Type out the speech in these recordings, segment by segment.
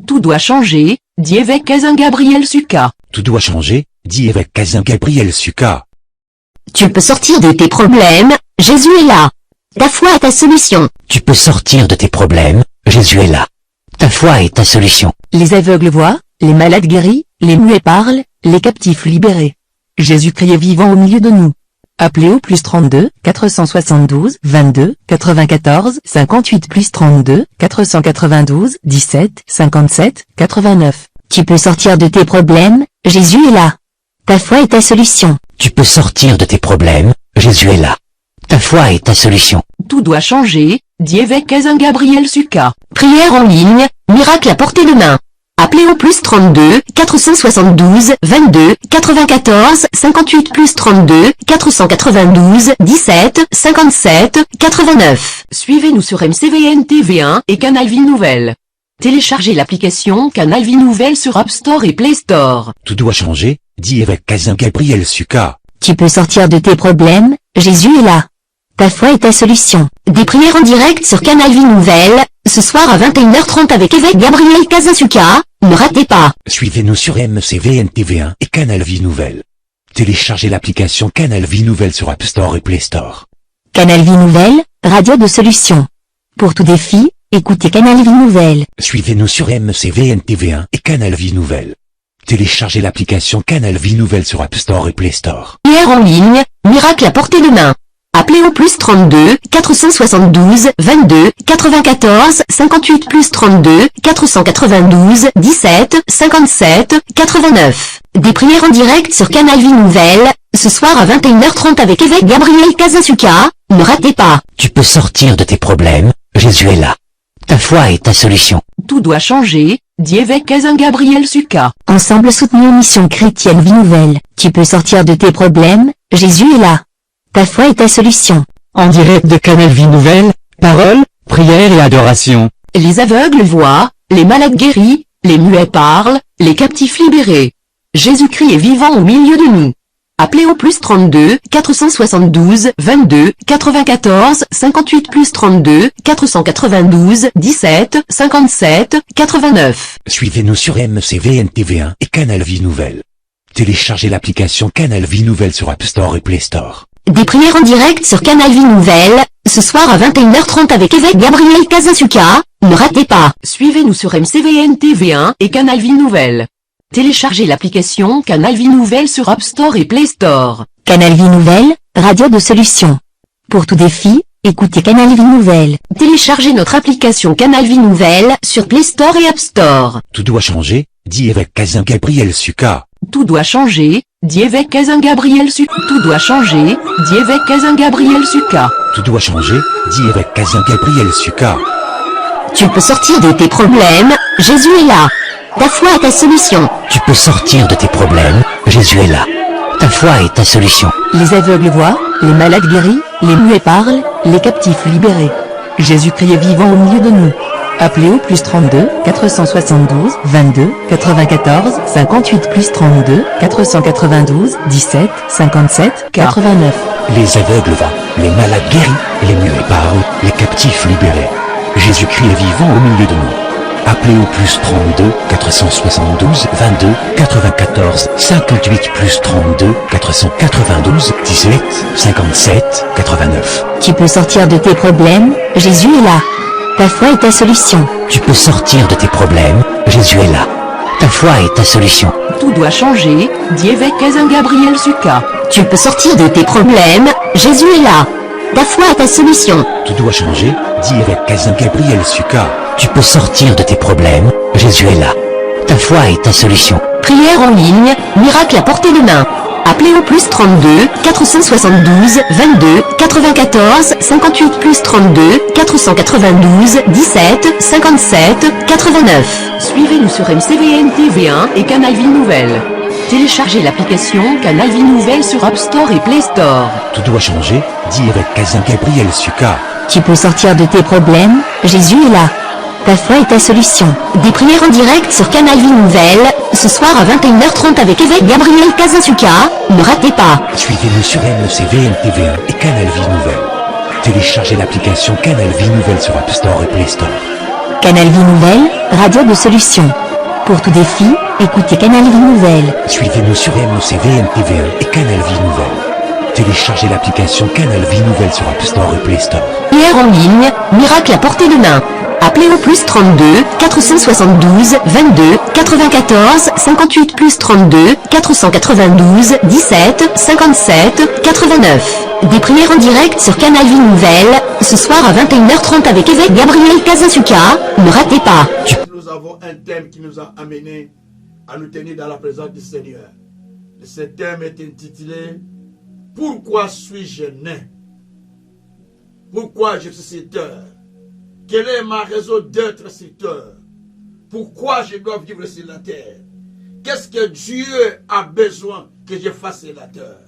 Tout doit changer, dit évêque Kazin Gabriel Suka. Tout doit changer, dit évêque Kazin Gabriel Suka. Tu peux sortir de tes problèmes, Jésus est là. Ta foi est ta solution. Tu peux sortir de tes problèmes, Jésus est là. Ta foi est ta solution. Les aveugles voient, les malades guéris, les muets parlent, les captifs libérés. Jésus-Christ est vivant au milieu de nous. Appelez au +32 472 22 94 58 +32 492 17 57 89. Tu peux sortir de tes problèmes, Jésus est là. Ta foi est ta solution. Tu peux sortir de tes problèmes, Jésus est là. Ta foi est ta solution. Tout doit changer, dit évêque Kazin Gabriel Suka. Prière en ligne, miracle à portée de main. Appelez au +32 472 22 94 58 +32 492 17 57 89. Suivez-nous sur MCVN TV1 et Canal Vie Nouvelle. Téléchargez l'application Canal Vie Nouvelle sur App Store et Play Store. Tout doit changer, dit évêque Kazin Gabriel Suka. Tu peux sortir de tes problèmes, Jésus est là. Ta foi est ta solution. Des prières en direct sur Canal Vie Nouvelle, ce soir à 21h30 avec évêque Gabriel Kazin Suka, ne ratez pas. Suivez-nous sur MCVN TV1 et Canal Vie Nouvelle. Téléchargez l'application Canal Vie Nouvelle sur App Store et Play Store. Canal Vie Nouvelle, radio de solution. Pour tout défi, écoutez Canal Vie Nouvelle. Suivez-nous sur MCVN TV1 et Canal Vie Nouvelle. Téléchargez l'application Canal Vie Nouvelle sur App Store et Play Store. Prière en ligne, miracle à portée de main. Appelez au +32 472 22 94 58 +32 492 17 57 89. Des prières en direct sur Canal Vie Nouvelle, ce soir à 21h30 avec évêque Gabriel Kazin Suka, ne ratez pas. Tu peux sortir de tes problèmes, Jésus est là. Ta foi est ta solution. Tout doit changer, dit évêque Kazin Gabriel Suka. Ensemble soutenons Mission Chrétienne Vie Nouvelle. Tu peux sortir de tes problèmes, Jésus est là. Ta foi est ta solution. En direct de Canal Vie Nouvelle, parole, prière et adoration. Les aveugles voient, les malades guéris, les muets parlent, les captifs libérés. Jésus-Christ est vivant au milieu de nous. Appelez au +32 472 22 94 58 +32 492 17 57 89. Suivez-nous sur MCVN TV1 et Canal Vie Nouvelle. Téléchargez l'application Canal Vie Nouvelle sur App Store et Play Store. Des prières en direct sur Canal Vie Nouvelle, ce soir à 21h30 avec évêque Gabriel Kazin Suka, ne ratez pas. Suivez-nous sur MCVN TV1 et Canal Vie Nouvelle. Téléchargez l'application Canal Vie Nouvelle sur App Store et Play Store. Canal Vie Nouvelle, radio de solution. Pour tout défi, écoutez Canal Vie Nouvelle. Téléchargez notre application Canal Vie Nouvelle sur Play Store et App Store. Tout doit changer, dit évêque Kazin Gabriel Suka. Tout doit changer, dit évêque Kazin Gabriel Suka. Tout doit changer, dit évêque Kazin Gabriel Suka. Tout doit changer, dit évêque Kazin Gabriel Suka. Tu peux sortir de tes problèmes, Jésus est là. Ta foi est ta solution. Tu peux sortir de tes problèmes, Jésus est là. Ta foi est ta solution. Les aveugles voient, les malades guéris, les muets parlent, les captifs libérés. Jésus-Christ est vivant au milieu de nous. Appelez au +32 472 22 94 58 +32 492 17 57 89. Les aveugles voient, les malades guéris, les muets parlent, les captifs libérés. Jésus-Christ est vivant au milieu de nous. Appelez au +32 472 22 94 58 +32 492 17 57 89. Tu peux sortir de tes problèmes, Jésus est là. Ta foi est ta solution. Tu peux sortir de tes problèmes, Jésus est là. Ta foi est ta solution. Tout doit changer, dit évêque Kazin Gabriel Suka. Tu peux sortir de tes problèmes, Jésus est là. Ta foi est ta solution. Tout doit changer, dit évêque Kazin Gabriel Suka. Tu peux sortir de tes problèmes, Jésus est là. Ta foi est ta solution. Prière en ligne, miracle à portée de main. Appelez au +32 472 22 94 58 +32 492 17 57 89. Suivez-nous sur MCVN TV1 et Canal Vie Nouvelle. Téléchargez l'application Canal Vie Nouvelle sur App Store et Play Store. Tout doit changer, dit évêque Kazin Gabriel Suka. Tu peux sortir de tes problèmes, Jésus est là. Ta foi est ta solution. Des prières en direct sur Canal Vie Nouvelle, ce soir à 21h30 avec évêque Gabriel Kazin Suka, ne ratez pas. Suivez-nous sur MCVN TV1 et Canal Vie Nouvelle. Téléchargez l'application Canal Vie Nouvelle sur App Store et Play Store. Canal Vie Nouvelle, radio de solutions. Pour tout défi, écoutez Canal Vie Nouvelle. Suivez-nous sur MOCV, MTV1 et Canal Vie Nouvelle. Téléchargez l'application Canal Vie Nouvelle sur App Store et Play Store. Prière en ligne, miracle à portée de main. Appelez au plus 32 472 22 94 58 plus 32 492 17 57 89. Des prières en direct sur Canal Vie Nouvelle, ce soir à 21h30 avec évêque Gabriel Kazazuka. Ne ratez pas. Nous avons un thème qui nous a amenés à nous tenir dans la présence du Seigneur. Et ce thème est intitulé « Pourquoi suis-je né? Pourquoi je suis sur terre? Quelle est ma raison d'être sur terre? Pourquoi je dois vivre sur la terre? Qu'est-ce que Dieu a besoin que je fasse sur la terre?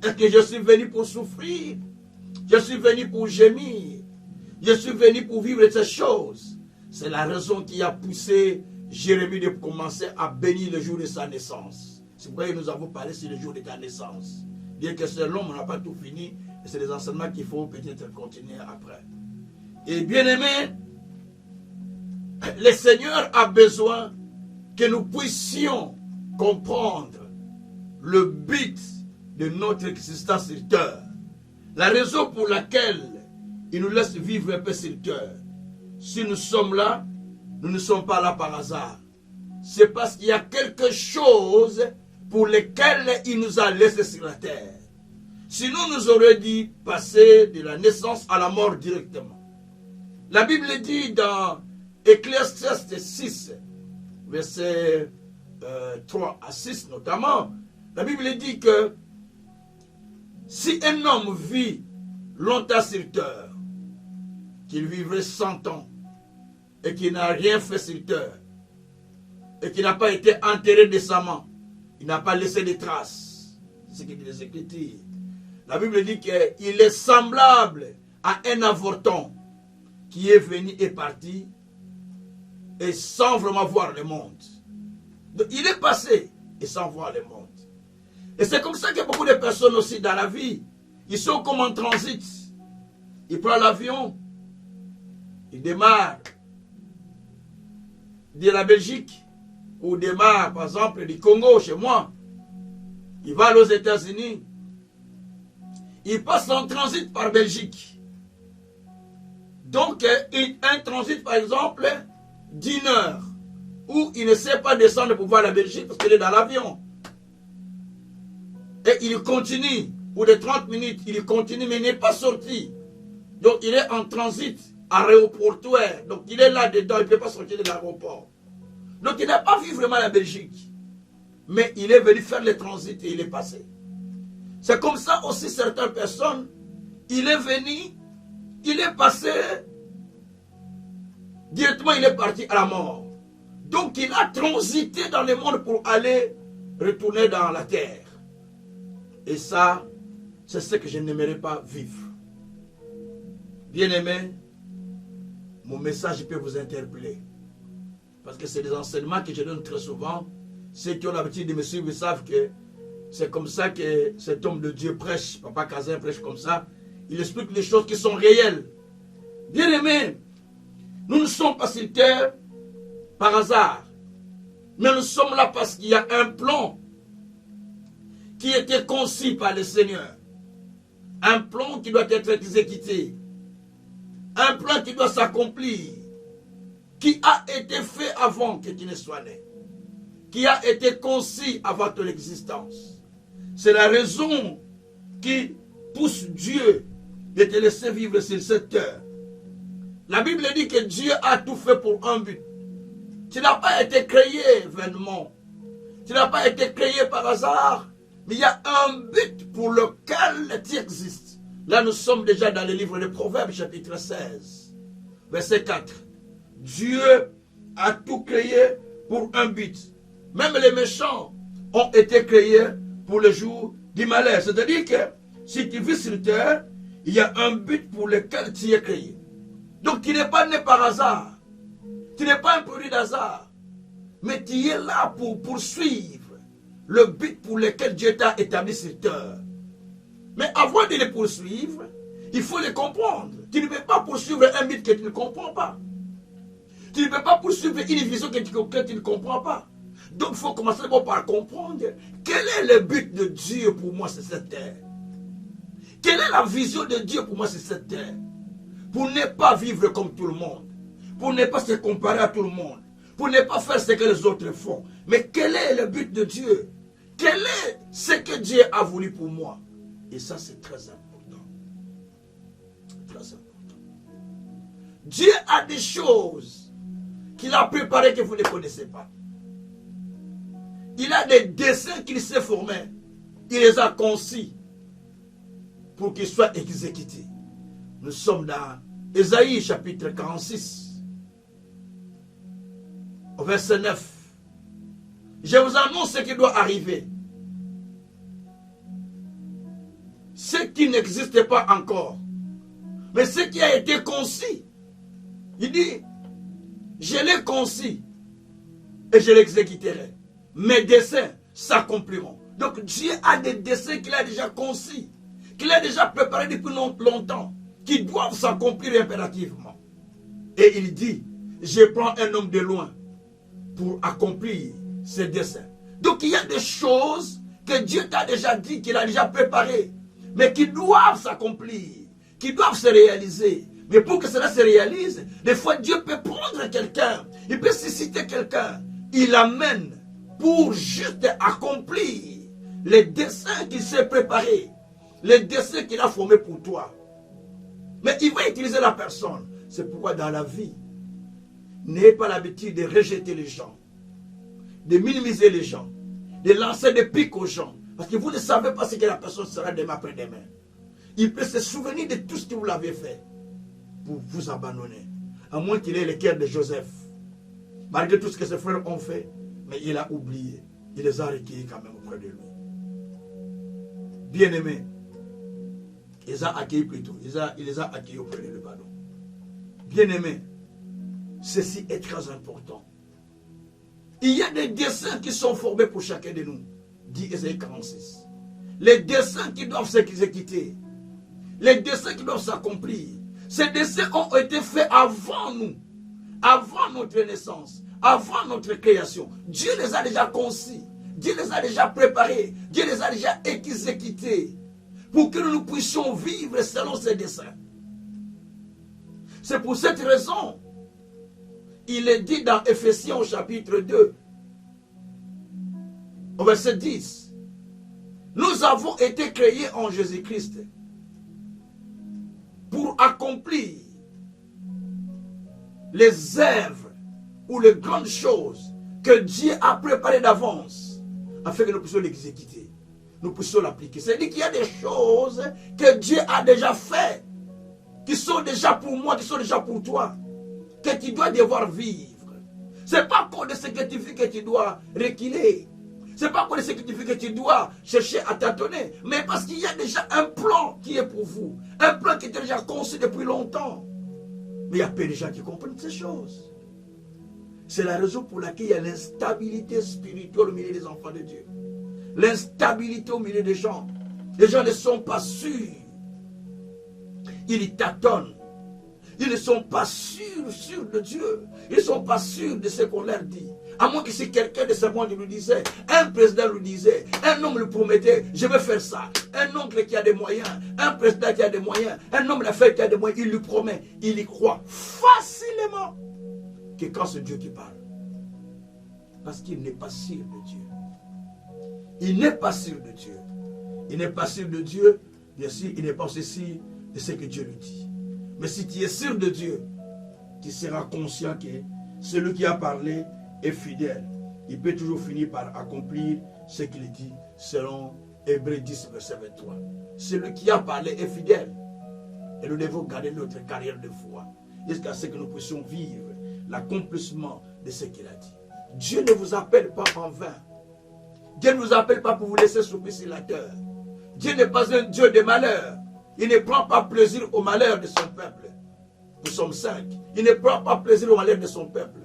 Est-ce que je suis venu pour souffrir? Je suis venu pour gémir? Je suis venu pour vivre ces choses? » C'est la raison qui a poussé Jérémie de commencer à bénir le jour de sa naissance. C'est pourquoi nous avons parlé sur le jour de ta naissance. Bien que c'est long, on n'a pas tout fini. Et c'est des enseignements qu'il faut peut-être continuer après. Et bien aimé, le Seigneur a besoin que nous puissions comprendre le but de notre existence sur terre. La raison pour laquelle il nous laisse vivre un peu sur terre. Si nous sommes là, nous ne sommes pas là par hasard. C'est parce qu'il y a quelque chose pour lequel il nous a laissés sur la terre. Sinon, nous aurait dit passer de la naissance à la mort directement. La Bible dit dans Ecclésiaste 6, versets 3 à 6 notamment, la Bible dit que si un homme vit longtemps sur terre, qu'il vivrait 100 ans, et qu'il n'a rien fait sur terre, et qu'il n'a pas été enterré décemment, il n'a pas laissé de traces. C'est ce que dit les Écritures. La Bible dit qu'il est semblable à un avorton qui est venu et parti et sans vraiment voir le monde. Donc, il est passé et sans voir le monde. Et c'est comme ça que beaucoup de personnes aussi dans la vie, ils sont comme en transit. Ils prennent l'avion, ils démarrent de la Belgique, ou démarrent par exemple du Congo chez moi. Ils vont aux États-Unis. Ils passent en transit par Belgique. Donc, un transit, par exemple, d'1 heure, où il ne sait pas descendre pour voir la Belgique parce qu'il est dans l'avion. Et il continue, ou de 30 minutes, il continue, mais il n'est pas sorti. Donc, il est en transit aéroportuaire. Donc, il est là-dedans, il ne peut pas sortir de l'aéroport. Donc, il n'a pas vu vraiment la Belgique. Mais il est venu faire le transit et il est passé. C'est comme ça aussi certaines personnes, il est venu, il est passé, directement il est parti à la mort. Donc il a transité dans le monde pour aller retourner dans la terre. Et ça, c'est ce que je n'aimerais pas vivre. Bien-aimés, mon message peut vous interpeller. Parce que c'est des enseignements que je donne très souvent. Ceux qui ont l'habitude de me suivre savent que c'est comme ça que cet homme de Dieu prêche. Papa Kazin prêche comme ça. Il explique les choses qui sont réelles. Bien-aimés, nous ne sommes pas sur terre par hasard. Mais nous sommes là parce qu'il y a un plan qui était conçu par le Seigneur. Un plan qui doit être exécuté. Un plan qui doit s'accomplir. Qui a été fait avant que tu ne sois né. Qui a été conçu avant ton existence. C'est la raison qui pousse Dieu de te laisser vivre sur cette terre. La Bible dit que Dieu a tout fait pour un but. Tu n'as pas été créé vainement. Tu n'as pas été créé par hasard. Mais il y a un but pour lequel tu existes. Là, nous sommes déjà dans le livre de Proverbes, chapitre 16, verset 4. Dieu a tout créé pour un but. Même les méchants ont été créés pour le jour du malheur. C'est-à-dire que si tu vis sur terre, il y a un but pour lequel tu es créé. Donc tu n'es pas né par hasard. Tu n'es pas un produit d'hasard. Mais tu es là pour poursuivre le but pour lequel Dieu t'a établi sur terre. Mais avant de le poursuivre, il faut le comprendre. Tu ne peux pas poursuivre un but que tu ne comprends pas. Tu ne peux pas poursuivre une vision que tu ne comprends pas. Donc il faut commencer d'abord par comprendre quel est le but de Dieu pour moi sur cette terre. Quelle est la vision de Dieu pour moi sur cette terre? Pour ne pas vivre comme tout le monde. Pour ne pas se comparer à tout le monde. Pour ne pas faire ce que les autres font. Mais quel est le but de Dieu? Quel est ce que Dieu a voulu pour moi? Et ça, c'est très important. Très important. Dieu a des choses qu'il a préparées que vous ne connaissez pas. Il a des dessins qu'il s'est formés. Il les a concis pour qu'ils soient exécutés. Nous sommes dans Ésaïe chapitre 46, au verset 9. Je vous annonce ce qui doit arriver. Ce qui n'existe pas encore. Mais ce qui a été concis. Il dit, je l'ai concis et je l'exécuterai. Mes desseins s'accompliront. Donc Dieu a des desseins qu'il a déjà concis, qu'il a déjà préparés depuis longtemps, qui doivent s'accomplir impérativement. Et il dit, je prends un homme de loin pour accomplir ses desseins. Donc il y a des choses que Dieu t'a déjà dit, qu'il a déjà préparées, mais qui doivent s'accomplir, qui doivent se réaliser. Mais pour que cela se réalise, des fois Dieu peut prendre quelqu'un, il peut susciter quelqu'un, il l'amène pour juste accomplir les desseins qu'il s'est préparés, les desseins qu'il a formés pour toi. Mais il va utiliser la personne. C'est pourquoi dans la vie, n'ayez pas l'habitude de rejeter les gens, de minimiser les gens, de lancer des pics aux gens. Parce que vous ne savez pas ce que la personne sera demain après-demain. Il peut se souvenir de tout ce que vous l'avez fait pour vous abandonner. À moins qu'il ait le cœur de Joseph. Malgré tout ce que ses frères ont fait, mais il a oublié. Il les a recueillis quand même auprès de lui. Bien-aimés, il les a accueillis plutôt. Il les a accueillis auprès de lui, pardon. Bien-aimés, ceci est très important. Il y a des desseins qui sont formés pour chacun de nous, dit Ésaïe 46. Les desseins qui doivent s'exécuter, les desseins qui doivent s'accomplir. Ces desseins ont été faits avant nous, avant notre naissance, avant notre création. Dieu les a déjà concis, Dieu les a déjà préparés, Dieu les a déjà exécutés pour que nous puissions vivre selon ces desseins. C'est pour cette raison, il est dit dans Ephésiens au chapitre 2, au verset 10, nous avons été créés en Jésus-Christ pour accomplir les œuvres ou les grandes choses que Dieu a préparées d'avance afin que nous puissions l'exécuter, nous puissions l'appliquer. C'est-à-dire qu'il y a des choses que Dieu a déjà faites, qui sont déjà pour moi, qui sont déjà pour toi, que tu dois devoir vivre. Ce n'est pas pour ce que tu fais que tu dois reculer. Ce n'est pas pour ce que tu fais que tu dois chercher à tâtonner. Mais parce qu'il y a déjà un plan qui est pour vous. Un plan qui est déjà conçu depuis longtemps. Mais il y a peu de gens qui comprennent ces choses. C'est la raison pour laquelle il y a l'instabilité spirituelle au milieu des enfants de Dieu. L'instabilité au milieu des gens. Les gens ne sont pas sûrs. Ils tâtonnent. Ils ne sont pas sûrs de Dieu. Ils ne sont pas sûrs de ce qu'on leur dit. À moins que si quelqu'un de ce monde lui disait, un président lui disait, un homme lui promettait, je vais faire ça. Un oncle qui a des moyens, un président qui a des moyens, un homme d'affaires qui a des moyens, il lui promet, il y croit facilement que quand c'est Dieu qui parle. Parce qu'il n'est pas sûr de Dieu. Il n'est pas sûr de Dieu. Il n'est pas sûr de Dieu, bien sûr, il n'est pas aussi sûr de ce que Dieu lui dit. Mais si tu es sûr de Dieu, tu seras conscient que celui qui a parlé est fidèle. Il peut toujours finir par accomplir ce qu'il dit selon Hébreux 10, verset 23. Celui qui a parlé est fidèle. Et nous devons garder notre carrière de foi jusqu'à ce que nous puissions vivre l'accomplissement de ce qu'il a dit. Dieu ne vous appelle pas en vain. Dieu ne vous appelle pas pour vous laisser souffrir sur la terre. Dieu n'est pas un Dieu de malheur. Il ne prend pas plaisir au malheur de son peuple. Nous sommes 5. Il ne prend pas plaisir au malheur de son peuple.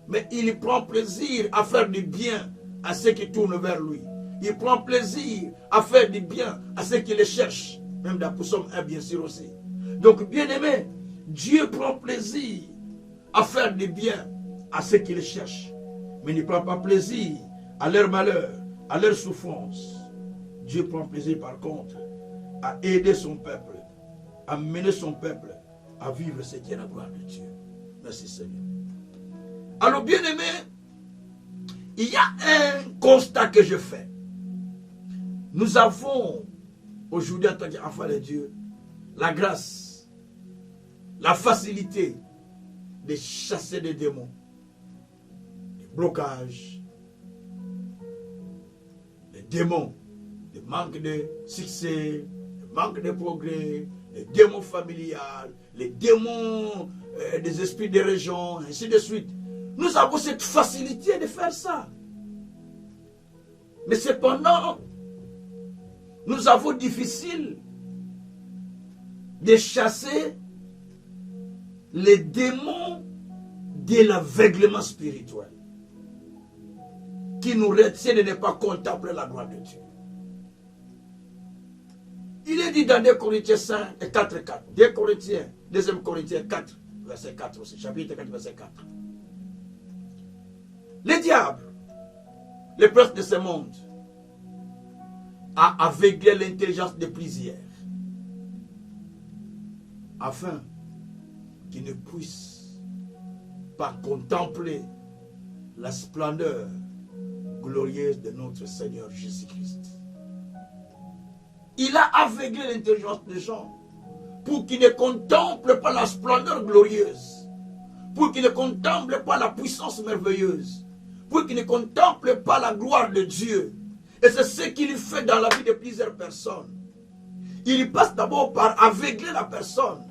Mais il prend plaisir à faire du bien à ceux qui tournent vers lui. Il prend plaisir à faire du bien à ceux qui le cherchent. Même dans Psaume 1, bien sûr aussi. Donc, bien aimé, Dieu prend plaisir à faire du bien à ceux qui les cherchent, mais ne prend pas plaisir à leur malheur, à leur souffrance. Dieu prend plaisir par contre à aider son peuple, à mener son peuple à vivre ce qui est la gloire de Dieu. Merci Seigneur. Alors bien aimé, il y a un constat que je fais. Nous avons aujourd'hui en tant qu'enfants de Dieu la grâce, la facilité de chasser des démons, des blocages, des démons, des manques de succès, des manques de progrès, les démons familiales, les démons des esprits des régions, ainsi de suite. Nous avons cette facilité de faire ça. Mais cependant, nous avons difficile de chasser les démons de l'aveuglement spirituel qui nous retient de ne pas contempler la gloire de Dieu. Il est dit dans 2 Corinthiens 5 et 4, 4. 2 Corinthiens 4, verset 4 aussi, chapitre 4, verset 4. Le diable, le prince de ce monde, a aveuglé l'intelligence de plusieurs afin qu'ils ne puissent pas contempler la splendeur glorieuse de notre Seigneur Jésus-Christ. Il a aveuglé l'intelligence des gens pour qu'ils ne contemplent pas la splendeur glorieuse, pour qu'ils ne contemplent pas la puissance merveilleuse, pour qu'ils ne contemplent pas la gloire de Dieu. Et c'est ce qu'il fait dans la vie de plusieurs personnes. Il passe d'abord par aveugler la personne.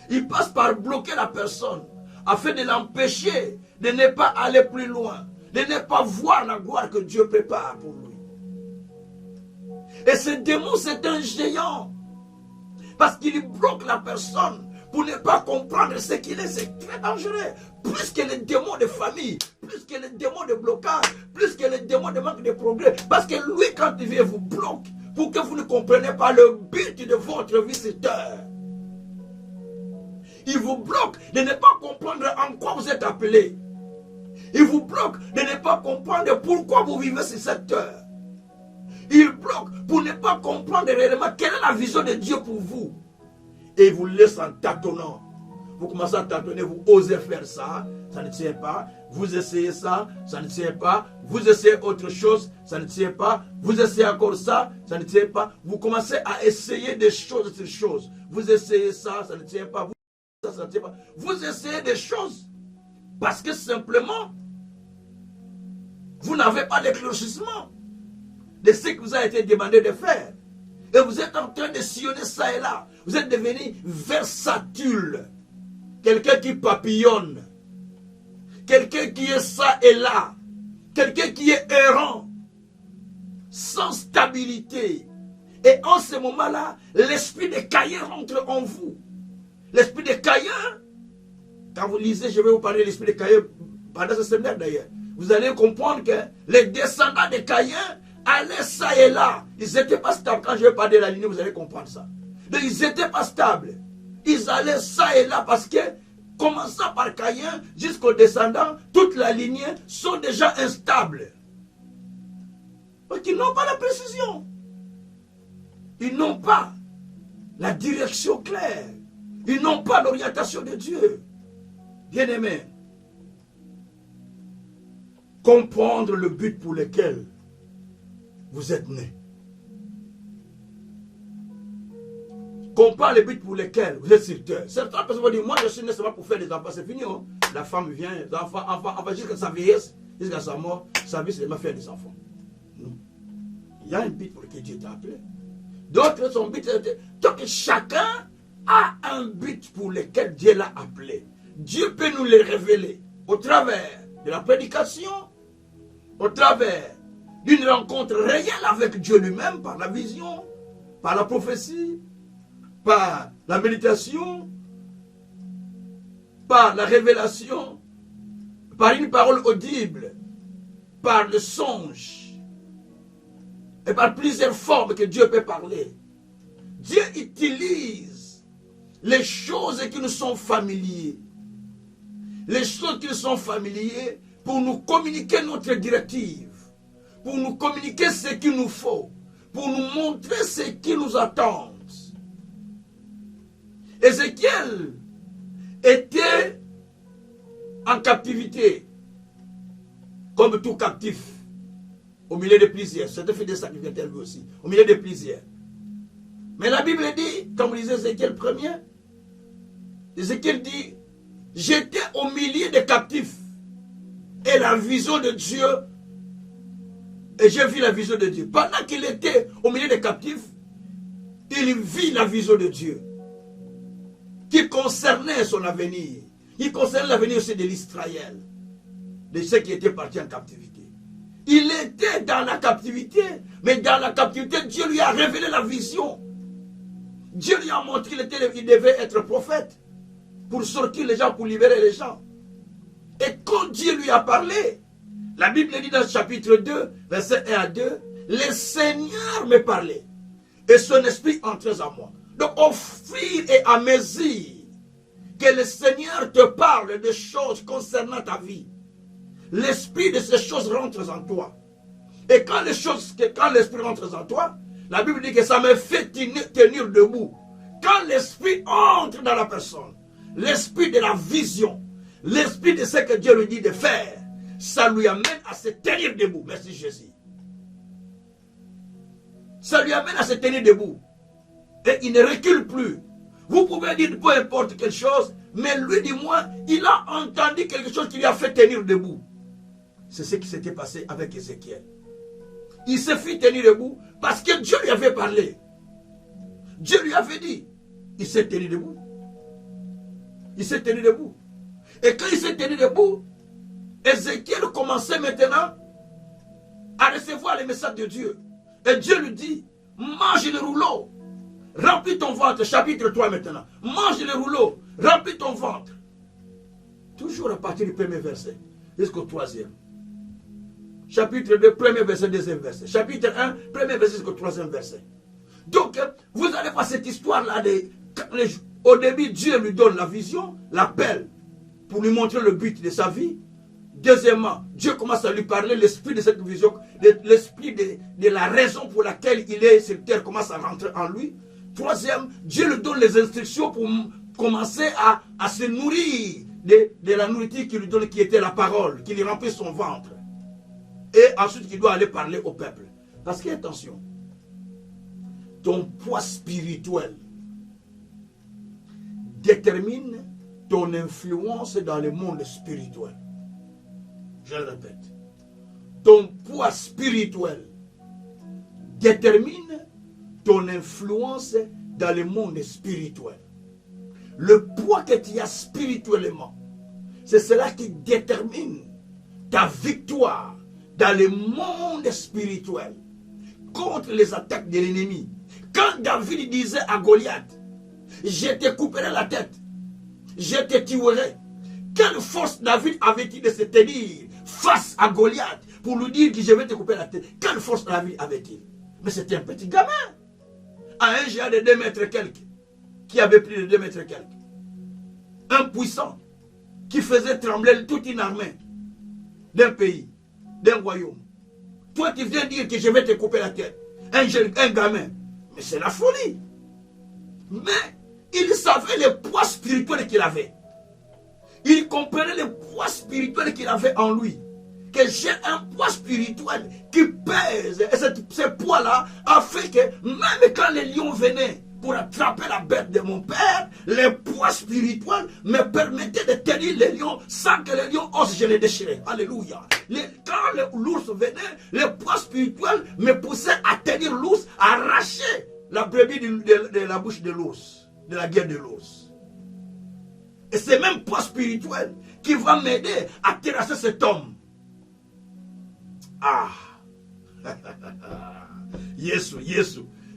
Il passe par bloquer la personne afin de l'empêcher de ne pas aller plus loin, de ne pas voir la gloire que Dieu prépare pour lui. Et ce démon, c'est un géant. Parce qu'il bloque la personne pour ne pas comprendre ce qu'il est. C'est très dangereux. Plus que les démons de famille, plus que les démons de blocage, plus que les démons de manque de progrès. Parce que lui, quand il vient, vous bloque pour que vous ne compreniez pas le but de votre vie sur terre. Il vous bloque de ne pas comprendre en quoi vous êtes appelé. Il vous bloque de ne pas comprendre pourquoi vous vivez sur cette terre. Il bloque pour ne pas comprendre réellement quelle est la vision de Dieu pour vous. Et il vous laisse en tâtonnant. Vous commencez à tâtonner, vous osez faire ça, ça ne tient pas. Vous essayez ça, ça ne tient pas. Vous essayez autre chose, ça ne tient pas. Vous essayez encore ça, ça ne tient pas. Vous commencez à essayer des choses, ces choses. Vous essayez ça, ça ne tient pas. Ça ne tient pas. Vous essayez des choses parce que simplement, vous n'avez pas d'éclaircissement de ce que vous a été demandé de faire. Et vous êtes en train de sillonner ça et là. Vous êtes devenu versatile. Quelqu'un qui papillonne. Quelqu'un qui est ça et là. Quelqu'un qui est errant. Sans stabilité. Et en ce moment-là, l'esprit de Caïn rentre en vous. L'esprit de Caïn, quand vous lisez, je vais vous parler de l'esprit de Caïn pendant ce séminaire d'ailleurs. Vous allez comprendre que les descendants de Caïn allaient ça et là. Ils n'étaient pas stables. Quand je vais parler de la lignée, vous allez comprendre ça. Donc, ils n'étaient pas stables. Ils allaient ça et là parce que, commençant par Caïn jusqu'aux descendants, toute la lignée sont déjà instables. Parce qu'ils n'ont pas la précision. Ils n'ont pas la direction claire. Ils n'ont pas l'orientation de Dieu. Bien-aimés, comprendre le but pour lequel vous êtes nés. Comprendre le but pour lequel vous êtes sur terre. Certaines personnes vont dire, moi je suis né seulement pour faire des enfants, c'est fini. Hein? La femme vient, les enfants, jusqu'à sa vieillesse, jusqu'à sa mort, sa vie c'est de faire des enfants. Non. Il y a un but pour lequel Dieu t'a appelé. D'autres, son but, donc chacun a un but pour lequel Dieu l'a appelé. Dieu peut nous les révéler au travers de la prédication, au travers d'une rencontre réelle avec Dieu lui-même, par la vision, par la prophétie, par la méditation, par la révélation, par une parole audible, par le songe, et par plusieurs formes que Dieu peut parler. Dieu utilise les choses qui nous sont familières. les choses qui sont familières pour nous communiquer notre directive, pour nous communiquer ce qu'il nous faut, pour nous montrer ce qui nous attend. Ézéchiel était en captivité, comme tout captif, au milieu de plusieurs. C'était fait des sacrificateurs lui aussi, au milieu de plusieurs. Mais la Bible dit, comme disait Ézéchiel 1er, Ézéchiel dit, j'étais au milieu des captifs, et la vision de Dieu, et j'ai vu la vision de Dieu. Pendant qu'il était au milieu des captifs, il vit la vision de Dieu, qui concernait son avenir. Il concernait l'avenir aussi de l'Israël, de ceux qui étaient partis en captivité. Il était dans la captivité, mais dans la captivité, Dieu lui a révélé la vision. Dieu lui a montré qu'il devait être prophète pour sortir les gens, pour libérer les gens. Et quand Dieu lui a parlé, la Bible dit dans le chapitre 2, verset 1 à 2, le Seigneur me parlait et son esprit entrait en moi. Donc au fur et à mesure que le Seigneur te parle de choses concernant ta vie, l'esprit de ces choses rentre en toi. Et quand l'esprit rentre en toi, la Bible dit que ça me fait tenir debout. Quand l'esprit entre dans la personne, l'esprit de la vision, l'esprit de ce que Dieu lui dit de faire, ça lui amène à se tenir debout. Merci Jésus. Ça lui amène à se tenir debout. Et il ne recule plus. Vous pouvez dire peu importe quelque chose, mais lui, dis-moi, il a entendu quelque chose qui lui a fait tenir debout. C'est ce qui s'était passé avec Ézéchiel. Il se fit tenir debout parce que Dieu lui avait parlé. Dieu lui avait dit. Il s'est tenu debout. Il s'est tenu debout. Et quand il s'est tenu debout, Ézéchiel commençait maintenant à recevoir les messages de Dieu. Et Dieu lui dit, mange le rouleau, remplis ton ventre, chapitre 3 maintenant. Mange le rouleau, remplis ton ventre. Toujours à partir du premier verset, jusqu'au troisième. Chapitre 2, premier verset, deuxième verset. Chapitre 1, premier verset jusqu'au troisième verset. Donc, vous allez voir cette histoire-là. Au début, Dieu lui donne la vision, l'appel, pour lui montrer le but de sa vie. Deuxièmement, Dieu commence à lui parler, l'esprit de cette vision, l'esprit de la raison pour laquelle il est sur terre commence à rentrer en lui. Troisième, Dieu lui donne les instructions pour commencer à se nourrir de la nourriture qu'il lui donne, qui était la parole, qui lui remplit son ventre. Et ensuite, il doit aller parler au peuple. Parce que, attention, ton poids spirituel détermine ton influence dans le monde spirituel. Je le répète. Ton poids spirituel détermine ton influence dans le monde spirituel. Le poids que tu as spirituellement, c'est cela qui détermine ta victoire dans le monde spirituel contre les attaques de l'ennemi. Quand David disait à Goliath, je te couperai la tête, je te tuerai. Quelle force David avait-il de se tenir face à Goliath pour lui dire que je vais te couper la tête? Quelle force David avait-il? Mais c'était un petit gamin, à un géant de 2 mètres quelques, qui avait plus de 2 mètres quelques. Un puissant qui faisait trembler toute une armée d'un pays, d'un royaume. Toi, tu viens dire que je vais te couper la tête. Un gamin. Mais c'est la folie. Mais il savait le poids spirituel qu'il avait. Il comprenait le poids spirituel qu'il avait en lui. Que j'ai un poids spirituel qui pèse. Et ce poids-là a fait que même quand les lions venaient pour attraper la bête de mon père, le poids spirituel me permettait de tenir les lions sans que les lions osent les déchirer. Alléluia. Quand l'ours venait, le poids spirituel me poussait à tenir l'ours, à arracher la brebis de la bouche de l'ours, de la gueule de l'ours. Et c'est même poids spirituel qui va m'aider à terrasser cet homme. Ah. Yesu.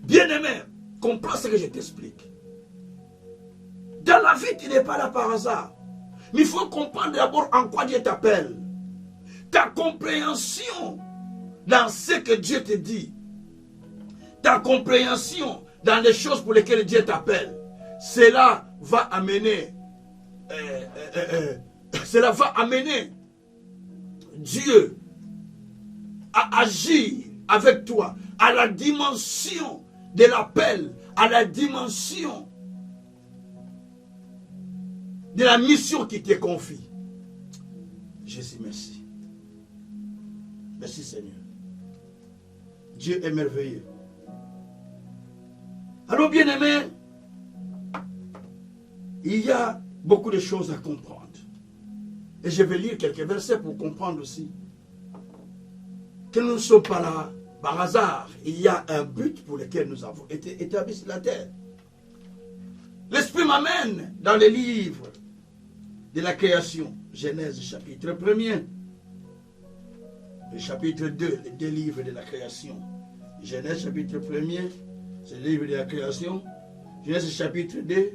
Bien-aimé, comprends ce que je t'explique. Dans la vie, tu n'es pas là par hasard. Mais il faut comprendre d'abord en quoi Dieu t'appelle. Ta compréhension dans ce que Dieu te dit. Ta compréhension dans les choses pour lesquelles Dieu t'appelle. Cela va amener cela va amener Dieu à agir avec toi à la dimension de l'appel, à la dimension de la mission qui t'est confiée. Jésus, merci. Merci Seigneur. Dieu est merveilleux. Alors bien-aimés, il y a beaucoup de choses à comprendre. Et je vais lire quelques versets pour comprendre aussi que nous ne sommes pas là par hasard. Il y a un but pour lequel nous avons été établis sur la terre. L'Esprit m'amène dans les livres de la création. Genèse chapitre 1er. Le chapitre 2, les deux livres de la création. Genèse chapitre 1er, c'est le livre de la création. Genèse chapitre 2,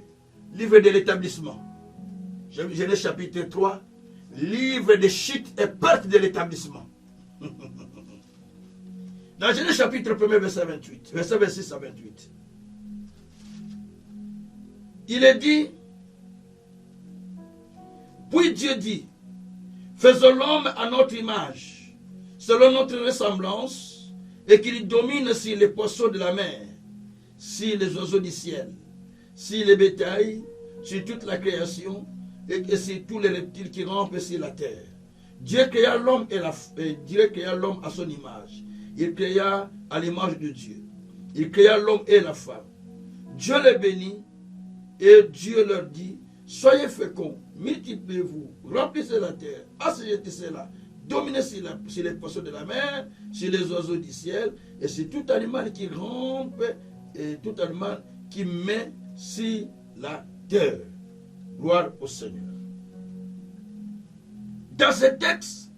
livre de l'établissement. Genèse chapitre 3, livre de chute et perte de l'établissement. Dans Genèse chapitre 1er, verset 28, verset 26 à 28, il est dit, puis Dieu dit, faisons l'homme à notre image, selon notre ressemblance, et qu'il domine sur les poissons de la mer, sur les oiseaux du ciel, sur les bétails, sur toute la création, et sur tous les reptiles qui rampent sur la terre. Dieu créa l'homme à son image. Il créa à l'image de Dieu. Il créa l'homme et la femme. Dieu les bénit et Dieu leur dit, soyez féconds, multipliez-vous, remplissez la terre, assujettissez-la, dominez sur les poissons de la mer, sur les oiseaux du ciel, et sur tout animal qui rampe, et tout animal qui met sur la terre. Gloire au Seigneur. Dans ce texte,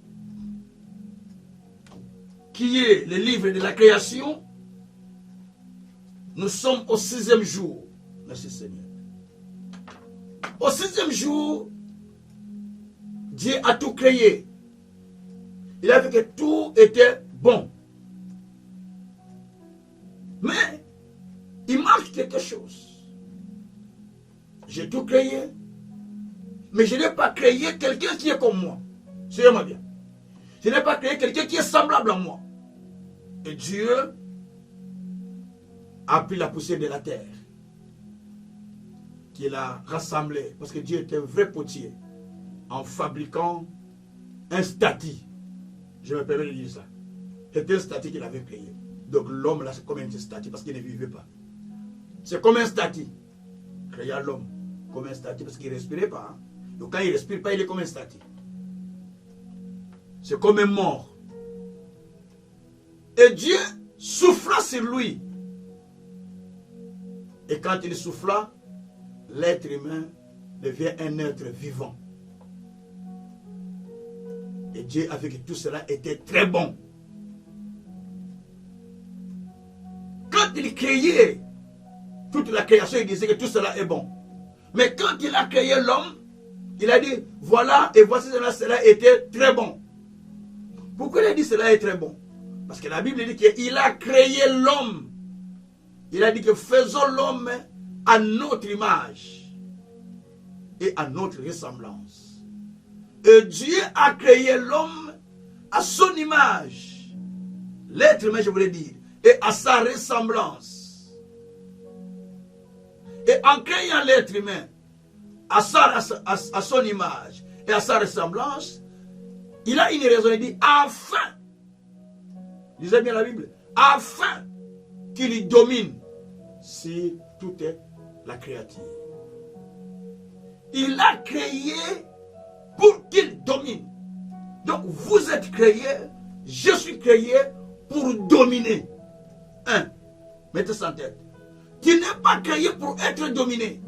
qui est le livre de la création, nous sommes au 6e jour. Merci Seigneur. Au 6e jour, Dieu a tout créé. Il a vu que tout était bon. Mais, il manque quelque chose. J'ai tout créé, mais je n'ai pas créé quelqu'un qui est comme moi. Suivez-moi bien. Je n'ai pas créé quelqu'un qui est semblable à moi. Et Dieu a pris la poussière de la terre, qu'il a rassemblée, parce que Dieu est un vrai potier, en fabriquant un statut. Je me permets de dire ça. C'était un statut qu'il avait créé. Donc l'homme là, c'est comme un statut, parce qu'il ne vivait pas. C'est comme un statut. Créa l'homme comme un statut, parce qu'il ne respirait pas. Hein? Donc quand il ne respire pas, il est comme un statut. C'est comme un mort. Et Dieu souffla sur lui. Et quand il souffla, l'être humain devient un être vivant. Et Dieu a vu que tout cela était très bon. Quand il créait toute la création, il disait que tout cela est bon. Mais quand il a créé l'homme, il a dit, voilà et voici cela était très bon. Pourquoi il a dit cela est très bon? Parce que la Bible dit qu'il a créé l'homme. Il a dit que faisons l'homme à notre image et à notre ressemblance. Et Dieu a créé l'homme à son image. L'être humain, je voulais dire, et à sa ressemblance. Et en créant l'être humain à son image et à sa ressemblance, il a une raison, il dit, afin, lisez bien la Bible, afin qu'il domine sur toute la créature. Il a créé pour qu'il domine. Donc vous êtes créé, je suis créé pour dominer. Mettez ça en tête. Tu n'es pas créé pour être dominé.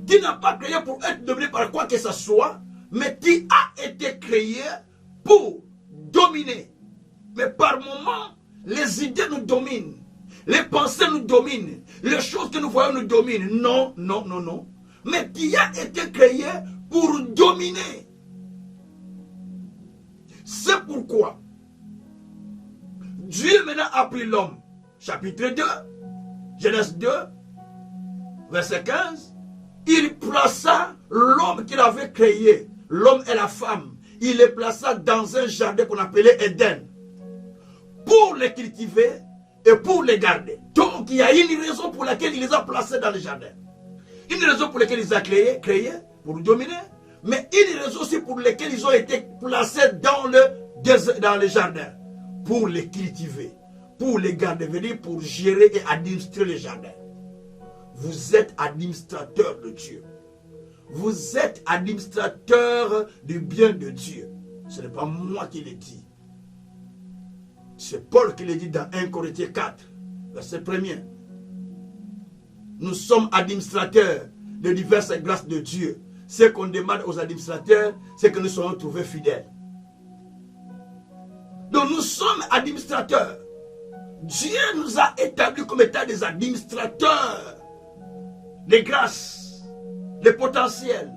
Tu n'es pas créé pour être dominé par quoi que ce soit, mais tu as été créé pour dominer. Mais par moments, les idées nous dominent. Les pensées nous dominent. Les choses que nous voyons nous dominent. Non, non, non, non. Mais tu as été créé pour dominer. C'est pourquoi Dieu maintenant a pris l'homme. Chapitre 2, Genèse 2, verset 15. Il plaça l'homme qu'il avait créé, l'homme et la femme, il les plaça dans un jardin qu'on appelait Éden, pour les cultiver et pour les garder. Donc il y a une raison pour laquelle il les a placés dans le jardin. Une raison pour laquelle il les a créés pour dominer, mais une raison aussi pour laquelle ils ont été placés dans le jardin, pour les cultiver, pour les garder, venir pour gérer et administrer le jardin. Vous êtes administrateur de Dieu. Vous êtes administrateur du bien de Dieu. Ce n'est pas moi qui le dis. C'est Paul qui le dit dans 1 Corinthiens 4, verset 1er. Nous sommes administrateurs de diverses grâces de Dieu. Ce qu'on demande aux administrateurs, c'est que nous soyons trouvés fidèles. Donc nous sommes administrateurs. Dieu nous a établis comme étant des administrateurs des grâces, des potentiels,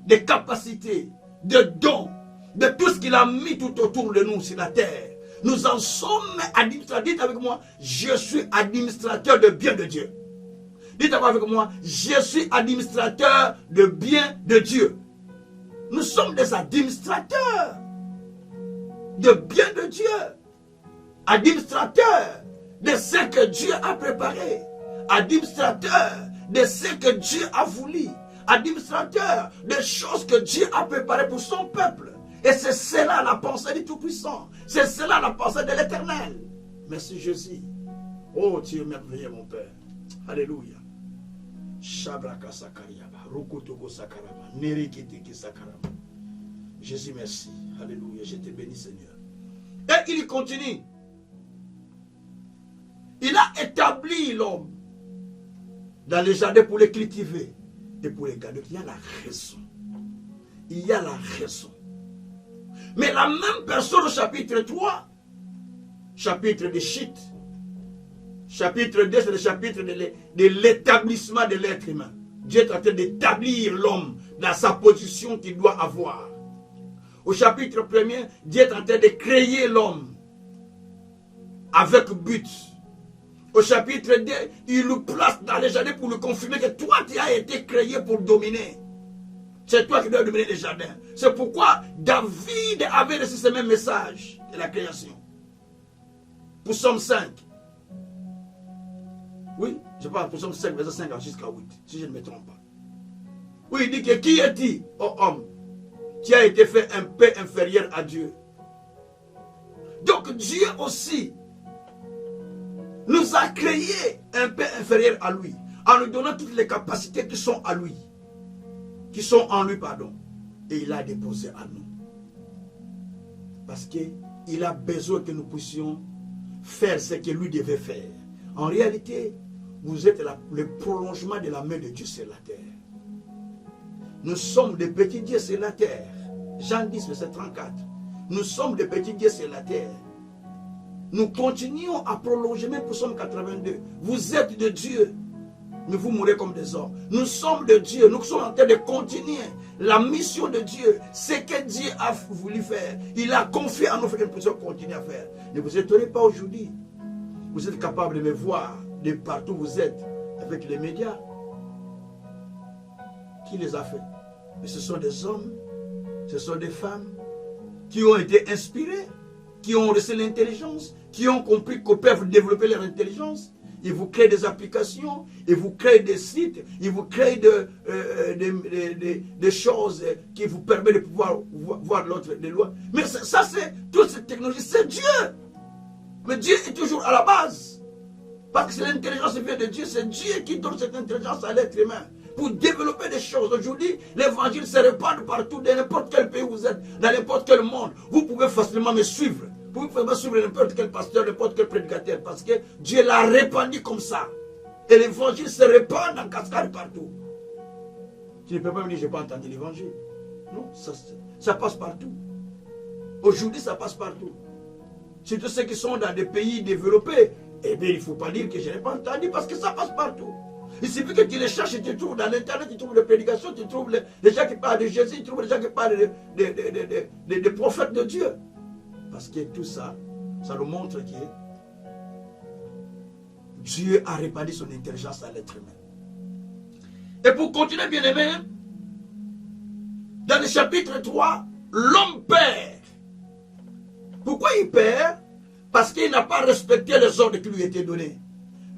des capacités, des dons, de tout ce qu'il a mis tout autour de nous sur la terre. Nous en sommes administrateurs. Dites avec moi, je suis administrateur de bien de Dieu. Dites avec moi, je suis administrateur de bien de Dieu. Nous sommes des administrateurs de bien de Dieu. Administrateurs de ce que Dieu a préparé. Administrateurs de ce que Dieu a voulu. Administrateurs des choses que Dieu a préparées pour son peuple. Et c'est cela la pensée du Tout-Puissant. C'est cela la pensée de l'Éternel. Merci Jésus. Oh Dieu merveilleux mon Père. Alléluia. Shabraka Sakariaba. Rokotogo Sakaraba. Nerikitiki Sakaraba. Jésus merci. Alléluia. Je te bénis Seigneur. Et il continue. Il a établi l'homme dans les jardins pour les cultiver et pour les garder. Il y a la raison. Il y a la raison. Mais la même personne au chapitre 3, chapitre de Chit, chapitre 2, c'est le chapitre de l'établissement de l'être humain. Dieu est en train d'établir l'homme dans sa position qu'il doit avoir. Au chapitre 1er, Dieu est en train de créer l'homme avec but. Au chapitre 2, il nous place dans les jardins pour nous confirmer que toi, tu as été créé pour dominer. C'est toi qui dois dominer les jardins. C'est pourquoi David avait reçu ce même message de la création. Pour Psaume 5. Oui, je parle pour Psaume 5, verset 5 jusqu'à 8, si je ne me trompe pas. Oui, il dit que qui es-tu, ô homme, qui a été fait un peu inférieur à Dieu? Donc Dieu aussi nous a créé un peu inférieur à lui, en nous donnant toutes les capacités qui sont à lui. Qui sont en lui, pardon. Et il a déposé à nous. Parce qu'il a besoin que nous puissions faire ce que lui devait faire. En réalité, vous êtes le prolongement de la main de Dieu sur la terre. Nous sommes des petits dieux sur la terre. Jean 10, verset 34. Nous sommes des petits dieux sur la terre. Nous continuons à prolonger, même pour Psaume 82. Vous êtes de Dieu, mais vous mourrez comme des hommes. Nous sommes de Dieu. Nous sommes en train de continuer la mission de Dieu. Ce que Dieu a voulu faire. Il a confié à nous que nous puissions continuer à faire. Ne vous étonnez pas aujourd'hui. Vous êtes capable de me voir de partout où vous êtes avec les médias. Qui les a fait? Mais ce sont des hommes, ce sont des femmes qui ont été inspirés, qui ont reçu l'intelligence, qui ont compris qu'ils peuvent développer leur intelligence. Ils vous créent des applications, ils vous créent des sites, ils vous créent des choses qui vous permettent de pouvoir voir les lois. Mais ça, c'est toute cette technologie, c'est Dieu. Mais Dieu est toujours à la base. Parce que l'intelligence vient de Dieu, c'est Dieu qui donne cette intelligence à l'être humain pour développer des choses. Aujourd'hui, l'évangile se répand partout, dans n'importe quel pays où vous êtes, dans n'importe quel monde. Vous pouvez facilement me suivre. Vous pouvez suivre n'importe quel pasteur, n'importe quel prédicateur, parce que Dieu l'a répandu comme ça. Et l'évangile se répand en cascade partout. Tu ne peux pas me dire, je n'ai pas entendu l'évangile. Non, ça passe partout. Aujourd'hui, ça passe partout. Surtout ceux qui sont dans des pays développés. Eh bien, il ne faut pas dire que je n'ai pas entendu, parce que ça passe partout. Il suffit que tu les cherches et tu trouves dans l'internet, tu trouves des prédications, tu trouves les gens qui parlent de Jésus, tu trouves les gens qui parlent des prophètes de Dieu. Parce que tout ça, ça nous montre que Dieu a répandu son intelligence à l'être humain. Et pour continuer, bien aimé, Dans le chapitre 3, l'homme perd. Pourquoi il perd? Parce qu'il n'a pas respecté les ordres qui lui étaient donnés.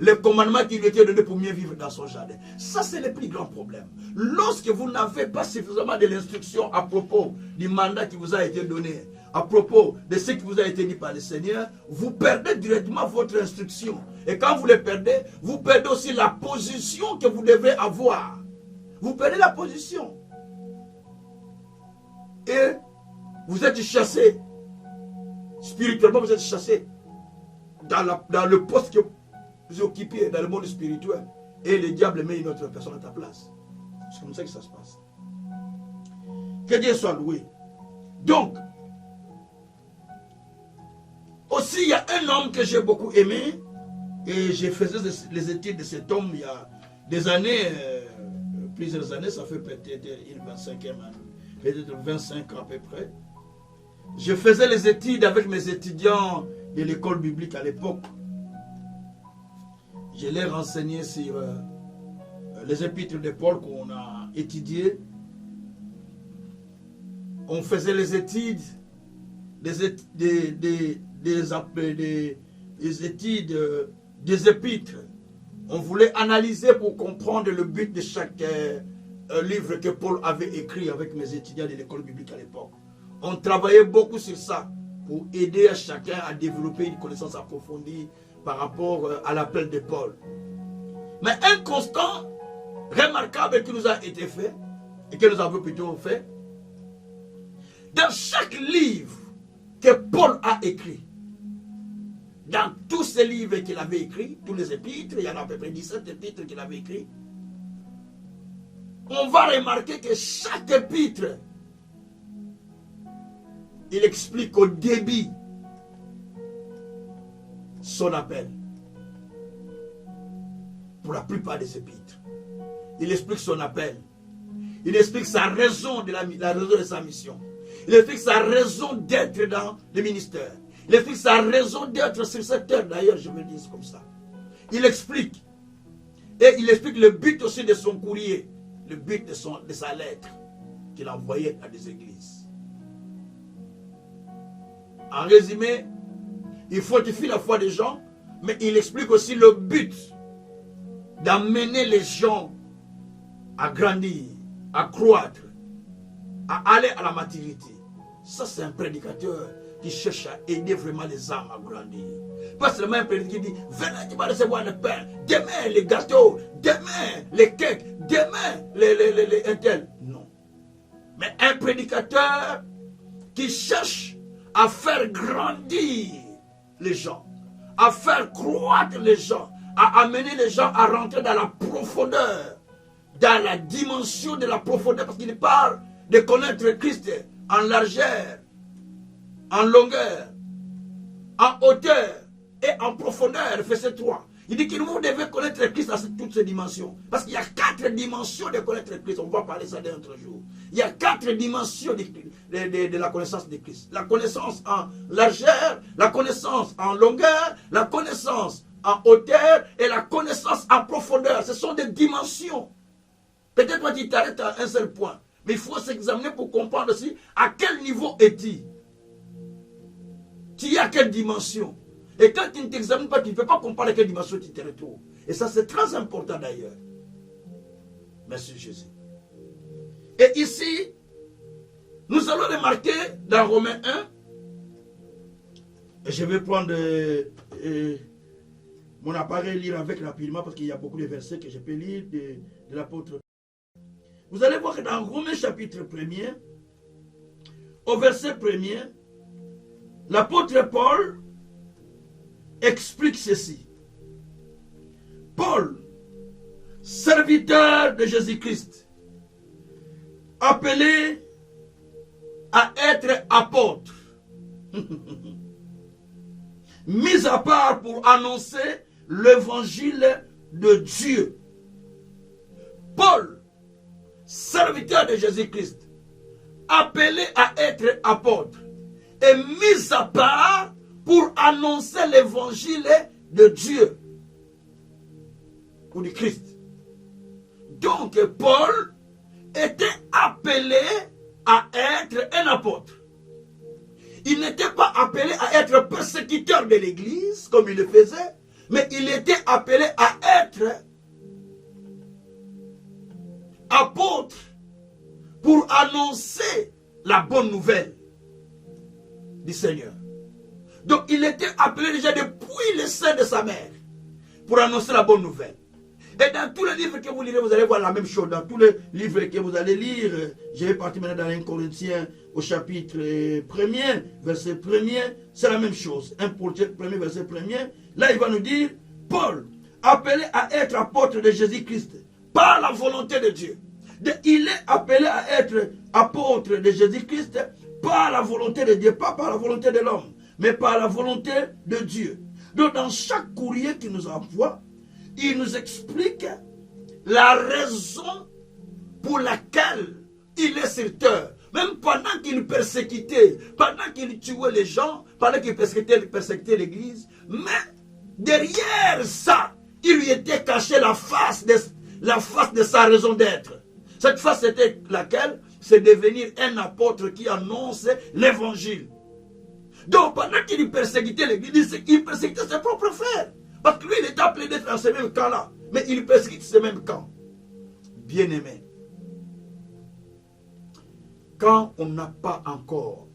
Les commandements qui lui étaient donnés pour mieux vivre dans son jardin. Ça, c'est le plus grand problème. Lorsque vous n'avez pas suffisamment de l'instruction à propos du mandat qui vous a été donné, à propos de ce qui vous a été dit par le Seigneur, vous perdez directement votre instruction. Et quand vous le perdez, vous perdez aussi la position que vous devez avoir. Vous perdez la position. Et vous êtes chassé. Spirituellement, vous êtes chassé dans le poste que vous occupez dans le monde spirituel. Et le diable met une autre personne à ta place. C'est comme ça que ça se passe. Que Dieu soit loué. Donc, aussi, il y a un homme que j'ai beaucoup aimé. Et j'ai fait les études de cet homme il y a des années, plusieurs années, ça fait peut-être une 25e année, peut-être 25 ans à peu près. Je faisais les études avec mes étudiants de l'école biblique à l'époque. Je les renseignais sur les épîtres de Paul qu'on a étudiées. On faisait les études des études des épîtres. On voulait analyser pour comprendre le but de chaque livre que Paul avait écrit avec mes étudiants de l'école biblique à l'époque. On travaillait beaucoup sur ça pour aider à chacun à développer une connaissance approfondie par rapport à l'appel de Paul. Mais un constat remarquable qui nous a été fait, et que nous avons plutôt fait, dans chaque livre que Paul a écrit, dans tous ces livres qu'il avait écrits, tous les épîtres, il y en a à peu près 17 épîtres qu'il avait écrits, on va remarquer que chaque épître, il explique au début son appel. Pour la plupart des épîtres. Il explique son appel. Il explique sa raison de la raison de sa mission. Il explique sa raison d'être dans le ministère. Il explique sa raison d'être sur cette terre. D'ailleurs, je me dis comme ça. Il explique. Et il explique le but aussi de son courrier. Le but de sa lettre qu'il envoyait à des églises. En résumé, il fortifie la foi des gens, mais il explique aussi le but d'amener les gens à grandir, à croître, à aller à la maturité. Ça, c'est un prédicateur qui cherche à aider vraiment les âmes à grandir. Pas seulement un prédicateur qui dit, venez, tu vas recevoir le pain, demain les gâteaux, demain les cakes, demain les intels. Non. Mais un prédicateur qui cherche à faire grandir les gens, à faire croître les gens, à amener les gens à rentrer dans la profondeur, dans la dimension de la profondeur, parce qu'il parle de connaître Christ en largeur, en longueur, en hauteur et en profondeur, verset 3. Il dit que vous devez connaître Christ à toutes ces dimensions. Parce qu'il y a 4 dimensions de connaître Christ. On va parler ça d'un autre jour. Il y a 4 dimensions de la connaissance de Christ. La connaissance en largeur, la connaissance en longueur, la connaissance en hauteur et la connaissance en profondeur. Ce sont des dimensions. Peut-être toi tu t'arrêtes à un seul point. Mais il faut s'examiner pour comprendre aussi à quel niveau es-tu. Tu es à quelle dimension. Et quand tu ne t'examines pas, tu ne peux pas comprendre à quelle dimension tu te retrouves. Et ça, c'est très important d'ailleurs. Merci Jésus. Et ici, nous allons remarquer dans Romains 1, et je vais prendre mon appareil, lire avec rapidement, parce qu'il y a beaucoup de versets que je peux lire de l'apôtre. Vous allez voir que dans Romains chapitre 1er, au verset 1er, l'apôtre Paul explique ceci. Paul, serviteur de Jésus-Christ, appelé à être apôtre, mis à part pour annoncer l'évangile de Dieu. Paul, serviteur de Jésus-Christ, appelé à être apôtre, et mis à part pour annoncer l'évangile de Dieu ou du Christ. Donc Paul était appelé à être un apôtre. Il n'était pas appelé à être persécuteur de l'Église, comme il le faisait, mais il était appelé à être apôtre pour annoncer la bonne nouvelle du Seigneur. Donc il était appelé déjà depuis le sein de sa mère pour annoncer la bonne nouvelle. Et dans tous les livres que vous lirez, vous allez voir la même chose. Dans tous les livres que vous allez lire, je vais partir maintenant dans 1 Corinthiens au chapitre 1er, verset 1er, c'est la même chose. 1 Corinthiens 1er, verset 1er. Là, il va nous dire, Paul, appelé à être apôtre de Jésus-Christ, par la volonté de Dieu. Il est appelé à être apôtre de Jésus-Christ par la volonté de Dieu, pas par la volonté de l'homme, mais par la volonté de Dieu. Donc dans chaque courrier qu'il nous envoie, il nous explique la raison pour laquelle il est sur terre. Même pendant qu'il persécutait, pendant qu'il tuait les gens, pendant qu'il persécutait l'église, mais derrière ça, il lui était caché la face de sa raison d'être. Cette face c'était laquelle? C'est devenir un apôtre qui annonce l'évangile. Donc pendant qu'il persécutait l'église, il persécutait ses propres frères. Parce que lui, il était appelé d'être dans ce même camp-là. Mais il persécute ce même camp. Bien-aimé, quand on n'a pas encore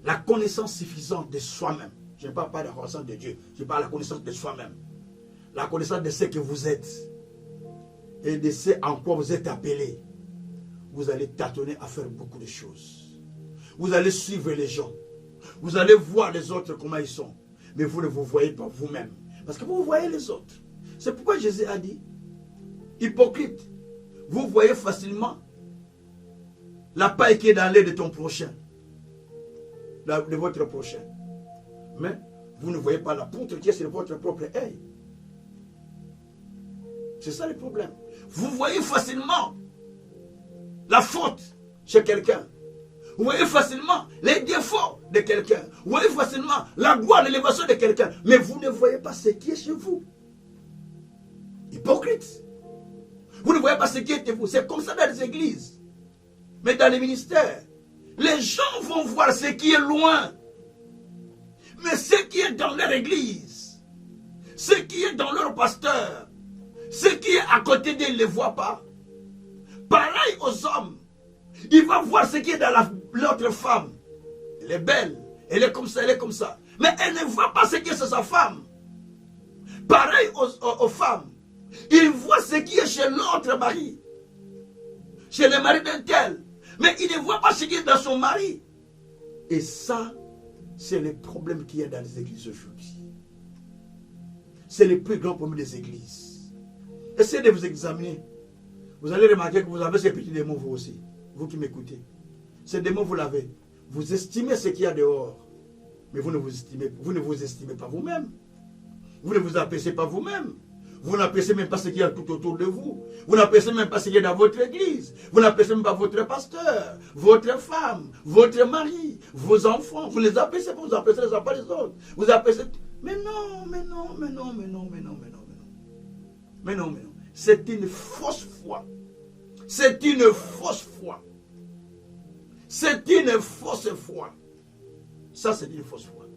la connaissance suffisante de soi-même, je ne parle pas de la connaissance de Dieu, je parle de la connaissance de soi-même, la connaissance de ce que vous êtes et de ce en quoi vous êtes appelé, vous allez tâtonner à faire beaucoup de choses. Vous allez suivre les gens. Vous allez voir les autres comment ils sont. Mais vous ne vous voyez pas vous-même. Parce que vous voyez les autres. C'est pourquoi Jésus a dit, hypocrite, vous voyez facilement la paille qui est dans l'œil de ton prochain, de votre prochain. Mais vous ne voyez pas la poutre qui est sur votre propre œil. C'est ça le problème. Vous voyez facilement la faute chez quelqu'un. Vous voyez facilement les défauts de quelqu'un. Vous voyez facilement la gloire, l'élévation de quelqu'un. Mais vous ne voyez pas ce qui est chez vous. Hypocrite. Vous ne voyez pas ce qui est chez vous. C'est comme ça dans les églises. Mais dans les ministères, les gens vont voir ce qui est loin. Mais ce qui est dans leur église, ce qui est dans leur pasteur, ce qui est à côté d'eux, ils ne le voient pas. Pareil aux hommes. Il va voir ce qui est dans l'autre femme. Elle est belle. Elle est comme ça, elle est comme ça. Mais elle ne voit pas ce qui est sur sa femme. Pareil aux femmes. Il voit ce qui est chez l'autre mari. Chez le mari d'un tel. Mais il ne voit pas ce qui est dans son mari. Et ça, c'est le problème qu'il y a dans les églises aujourd'hui. C'est le plus grand problème des églises. Essayez de vous examiner. Vous allez remarquer que vous avez ces petits démons vous aussi. Vous qui m'écoutez. Ces démons, vous l'avez. Vous estimez ce qu'il y a dehors. Mais vous ne vous estimez pas vous-même. Vous ne vous appréciez pas vous-même. Vous n'appréciez même pas ce qu'il y a tout autour de vous. Vous n'appréciez même pas ce qu'il y a dans votre église. Vous n'appréciez même pas votre pasteur, votre femme, votre mari, vos enfants. Vous les appréciez pas, vous appréciez les enfants des autres. Vous appréciez... Mais non, mais non, mais non, mais non, mais non, mais non, mais non. Mais non, mais non. C'est une fausse foi. C'est une fausse foi. C'est une fausse foi. Ça, c'est une fausse foi.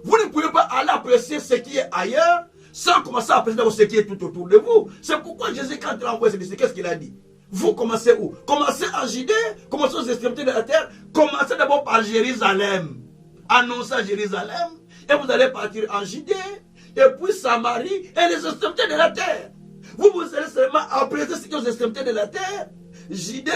Vous ne pouvez pas aller apprécier ce qui est ailleurs sans commencer à apprécier ce qui est tout autour de vous. C'est pourquoi Jésus, quand il a envoyé ses disciples, qu'est-ce qu'il a dit? Vous commencez où? Commencez en Judée, commencez aux extrémités de la terre, commencez d'abord par Jérusalem. Annoncez à Jérusalem, et vous allez partir en Judée, et puis Samarie, et les extrémités de la terre. Vous allez seulement apprécier ce qui est aux extrémités de la terre, Judée,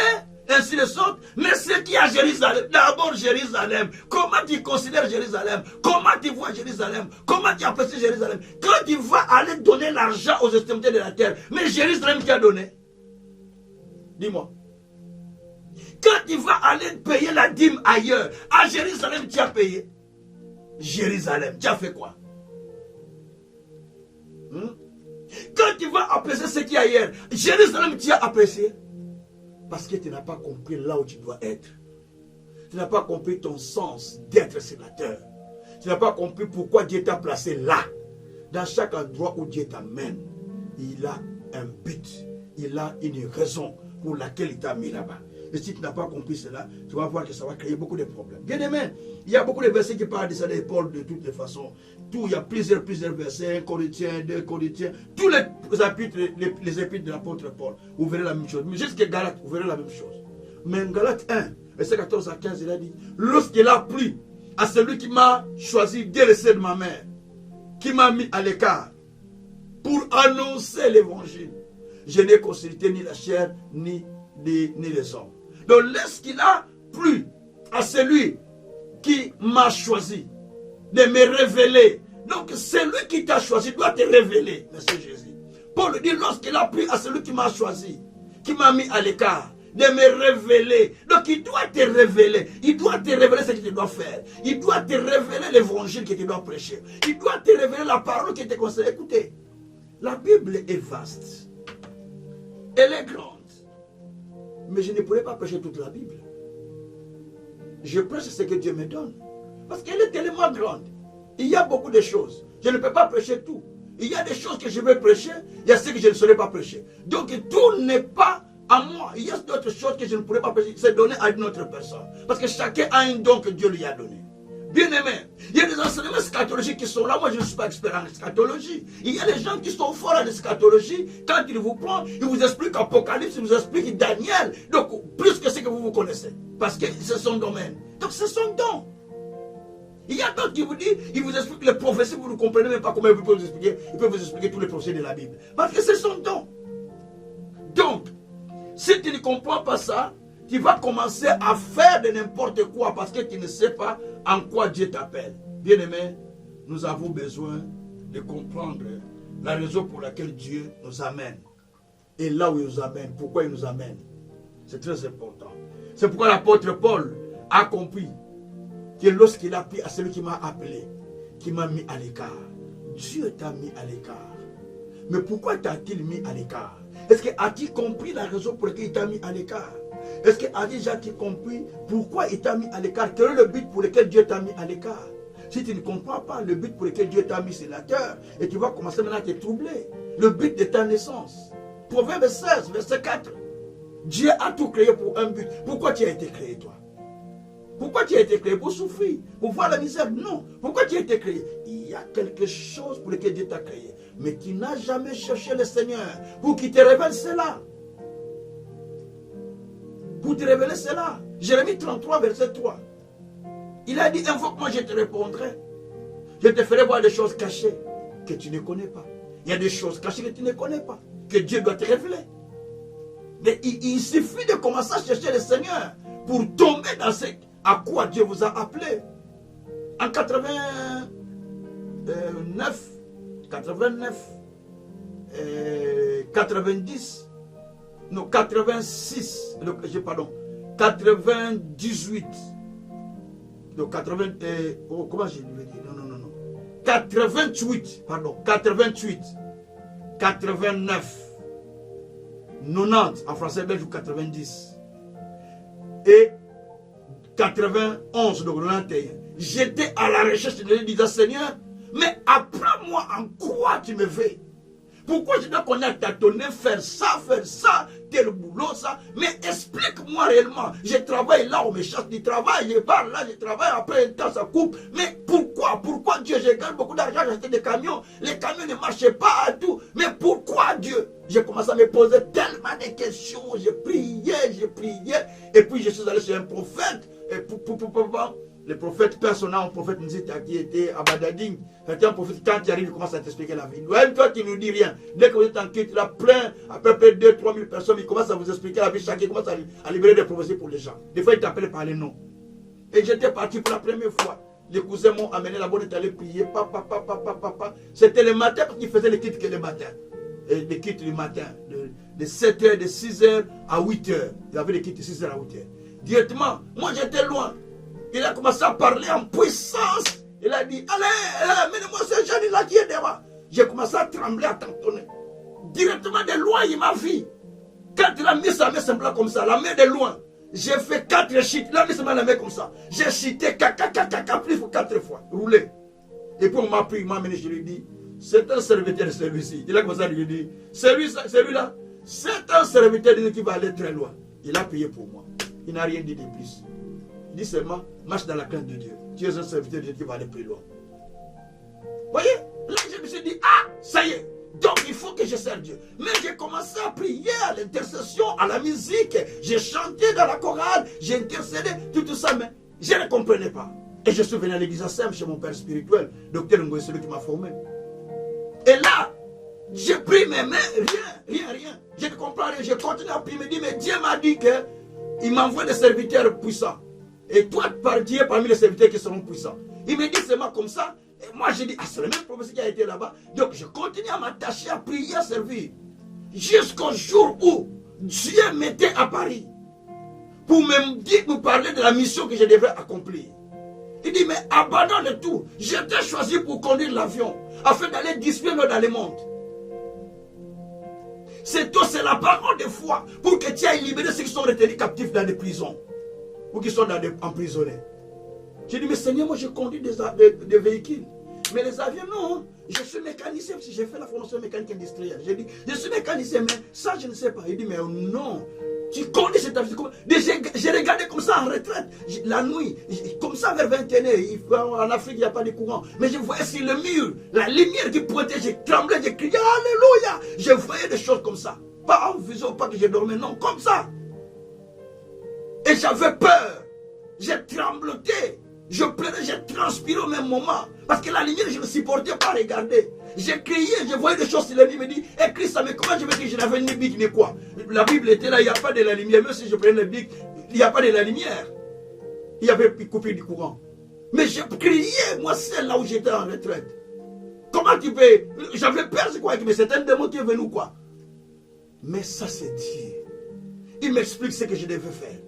ainsi de suite, mais ce qui est à Jérusalem, d'abord Jérusalem, comment tu considères Jérusalem, comment tu vois Jérusalem, comment tu apprécies Jérusalem, quand tu vas aller donner l'argent aux extrémités de la terre, mais Jérusalem qui a donné, dis-moi, quand tu vas aller payer la dîme ailleurs, à Jérusalem tu as payé, Jérusalem, tu as fait quoi? Quand tu vas apprécier ce qui est ailleurs, Jérusalem tu as apprécié. Parce que tu n'as pas compris là où tu dois être. Tu n'as pas compris ton sens d'être sur la terre. Tu n'as pas compris pourquoi Dieu t'a placé là. Dans chaque endroit où Dieu t'amène, il a un but. Il a une raison pour laquelle il t'a mis là-bas. Et si tu n'as pas compris cela, tu vas voir que ça va créer beaucoup de problèmes. Bien aimé, il y a beaucoup de versets qui parlent de ça, de Paul, de toutes les façons. Il y a plusieurs versets, 1 Corinthiens, 2 Corinthiens, tous les épîtres de l'apôtre Paul. Vous verrez la même chose. Mais jusqu'à Galates, vous verrez la même chose. Mais en Galates 1, verset 14 à 15, il a dit, lorsqu'il a plu à celui qui m'a choisi dès le sein de ma mère, qui m'a mis à l'écart pour annoncer l'évangile, je n'ai consulté ni la chair, ni les hommes. Donc, lorsqu'il a plu à celui qui m'a choisi de me révéler, donc celui qui t'a choisi doit te révéler, Monsieur Jésus. Paul dit, lorsqu'il a plu à celui qui m'a choisi, qui m'a mis à l'écart, de me révéler. Donc il doit te révéler. Il doit te révéler ce que tu dois faire. Il doit te révéler l'évangile que tu dois prêcher. Il doit te révéler la parole qui te concerne. Écoutez, la Bible est vaste. Elle est grande. Mais je ne pourrais pas prêcher toute la Bible. Je prêche ce que Dieu me donne. Parce qu'elle est tellement grande. Il y a beaucoup de choses. Je ne peux pas prêcher tout. Il y a des choses que je veux prêcher. Il y a ce que je ne saurais pas prêcher. Donc tout n'est pas à moi. Il y a d'autres choses que je ne pourrais pas prêcher. C'est donné à une autre personne. Parce que chacun a un don que Dieu lui a donné. Bien aimé, il y a des enseignements eschatologiques qui sont là. Moi, je ne suis pas expert en eschatologie. Il y a des gens qui sont forts en eschatologie. Quand ils vous prennent, ils vous expliquent Apocalypse, ils vous expliquent Daniel. Donc, plus que ce que vous connaissez. Parce que c'est son domaine. Donc, c'est son don. Il y a d'autres qui vous disent, ils vous expliquent les prophéties, vous ne comprenez même pas comment ils peuvent vous expliquer. Ils peuvent vous expliquer tous les prophéties de la Bible. Parce que c'est son don. Donc, si tu ne comprends pas ça, tu vas commencer à faire de n'importe quoi parce que tu ne sais pas en quoi Dieu t'appelle. Bien aimé, nous avons besoin de comprendre la raison pour laquelle Dieu nous amène. Et là où il nous amène, pourquoi il nous amène. C'est très important. C'est pourquoi l'apôtre Paul a compris que lorsqu'il a pris à celui qui m'a appelé, qui m'a mis à l'écart, Dieu t'a mis à l'écart. Mais pourquoi t'a-t-il mis à l'écart? Est-ce que as-tu compris la raison pour laquelle il t'a mis à l'écart? Est-ce que as-tu déjà compris pourquoi il t'a mis à l'écart? Quel est le but pour lequel Dieu t'a mis à l'écart? Si tu ne comprends pas le but pour lequel Dieu t'a mis sur la terre, et tu vas commencer maintenant à te troubler. Le but de ta naissance. Proverbe 16, verset 4. Dieu a tout créé pour un but. Pourquoi tu as été créé, toi? Pourquoi tu as été créé? Pour souffrir, pour voir la misère? Non. Pourquoi tu as été créé? Il y a quelque chose pour lequel Dieu t'a créé. Mais tu n'as jamais cherché le Seigneur pour qu'il te révèle cela. Pour te révéler cela. Jérémie 33, verset 3. Il a dit, invoque-moi, je te répondrai. Je te ferai voir des choses cachées que tu ne connais pas. Il y a des choses cachées que tu ne connais pas, que Dieu doit te révéler. Mais il suffit de commencer à chercher le Seigneur pour tomber dans ce à quoi Dieu vous a appelé. En 89, 90, non, 86, pardon, 98, donc 80, comment je vais dire, non, 88, pardon, 88, 89, 90, en français belge ou 90, et 91, donc 91. J'étais à la recherche de Dieu, disant, Seigneur, mais apprends-moi en quoi tu me veux. Pourquoi je dois connaître ta tonne, faire ça, tel boulot, ça. Mais explique-moi réellement. Je travaille là, on me chasse du travail, je pars là, je travaille, après un temps, ça coupe. Mais pourquoi Dieu, je gagne beaucoup d'argent, j'ai acheté des camions. Les camions ne marchaient pas à tout. Mais pourquoi Dieu? J'ai commencé à me poser tellement de questions. J'ai prié. Et puis je suis allé chez un prophète. Et le prophète personnel, un prophète qui était à Badading. C'était un prophète, quand tu arrives, il commence à t'expliquer la vie. Même toi, tu ne nous dis rien. Dès que vous êtes en quitte, il a plein, à peu près 2-3 000 personnes, il commence à vous expliquer la vie. Chacun commence à libérer des prophéties pour les gens. Des fois, il t'appelle par les noms. Et j'étais parti pour la première fois. Les cousins m'ont amené là-bas, on est allé prier. Papa. C'était le matin, parce qu'ils faisaient les quittes que le matin. Et les quittes le matin, de 7h, de 6h à 8h. Il y avait les quittes de 6h à 8h. Directement, moi j'étais loin. Il a commencé à parler en puissance. Il a dit, allez, menez-moi ce jeune là qui est devant. J'ai commencé à trembler, à tamponner. Directement de loin, il m'a vu. Quand il a mis sa main semblant comme ça, la main de loin, j'ai fait 4 chutes. Il a mis sa main la main comme ça. J'ai chuté plus que 4 fois. Roulé. Et puis on m'a pris, il m'a amené, je lui ai dit, c'est un serviteur de celui-ci. Il a commencé à lui dire, celui-là, c'est un serviteur de qui va aller très loin. Il a payé pour moi. Il n'a rien dit de plus. Il dit seulement, marche dans la crainte de Dieu. Tu es un serviteur de Dieu qui va aller plus loin. Voyez, là je me suis dit, ah, ça y est. Donc il faut que je serve Dieu. Mais j'ai commencé à prier, à l'intercession, à la musique. J'ai chanté dans la chorale, j'ai intercédé, tout ça, mais je ne comprenais pas. Et je suis venu à l'église à Sem, chez mon père spirituel, docteur Ngoye, celui qui m'a formé. Et là, j'ai pris mes mains, rien. Je ne comprends rien. Je continue à prier, me dit, mais Dieu m'a dit qu'il m'envoie des serviteurs puissants. Et toi, par Dieu, parmi les serviteurs qui seront puissants. Il me dit seulement comme ça. Et moi, j'ai dit, ah, c'est le même professeur qui a été là-bas. Donc, je continue à m'attacher, à prier, à servir. Jusqu'au jour où Dieu m'était à Paris. Pour me parler de la mission que je devrais accomplir. Il dit, mais abandonne tout. Je t'ai choisi pour conduire l'avion. Afin d'aller distribuer dans le monde. C'est la parole de foi. Pour que tu ailles libérer ceux qui sont retenus captifs dans des prisons. Ou qui sont emprisonnés. J'ai dit, mais Seigneur, moi je conduis des véhicules. Mais les avions, non. Je suis mécanicien, si j'ai fait la formation mécanique industrielle. J'ai dit, je suis mécanicien, mais ça je ne sais pas. Il dit, mais non. Tu conduis cet avion. J'ai regardé comme ça en retraite. La nuit, comme ça vers 21h. En Afrique, il n'y a pas de courant. Mais je voyais sur le mur, la lumière qui pointait, j'ai tremblé, j'ai crié, Alléluia. Je voyais des choses comme ça. Pas en vision, pas que je dormais, non, comme ça. Et j'avais peur. J'ai trembloté. Je pleurais, j'ai transpiré au même moment. Parce que la lumière, je ne supportais pas regarder. J'ai crié, je voyais des choses sur la lumière. Il me dit, écris ça, mais comment je vais dire que je n'avais ni bic ni quoi? La Bible était là, il n'y a pas de la lumière. Même si je prenais le bic, il n'y a pas de la lumière. Il y avait coupé du courant. Mais j'ai crié, moi, c'est là où j'étais en retraite. Comment tu peux... J'avais peur, c'est quoi? Mais c'est un démon qui est venu, quoi. Mais ça, c'est Dieu. Il m'explique ce que je devais faire.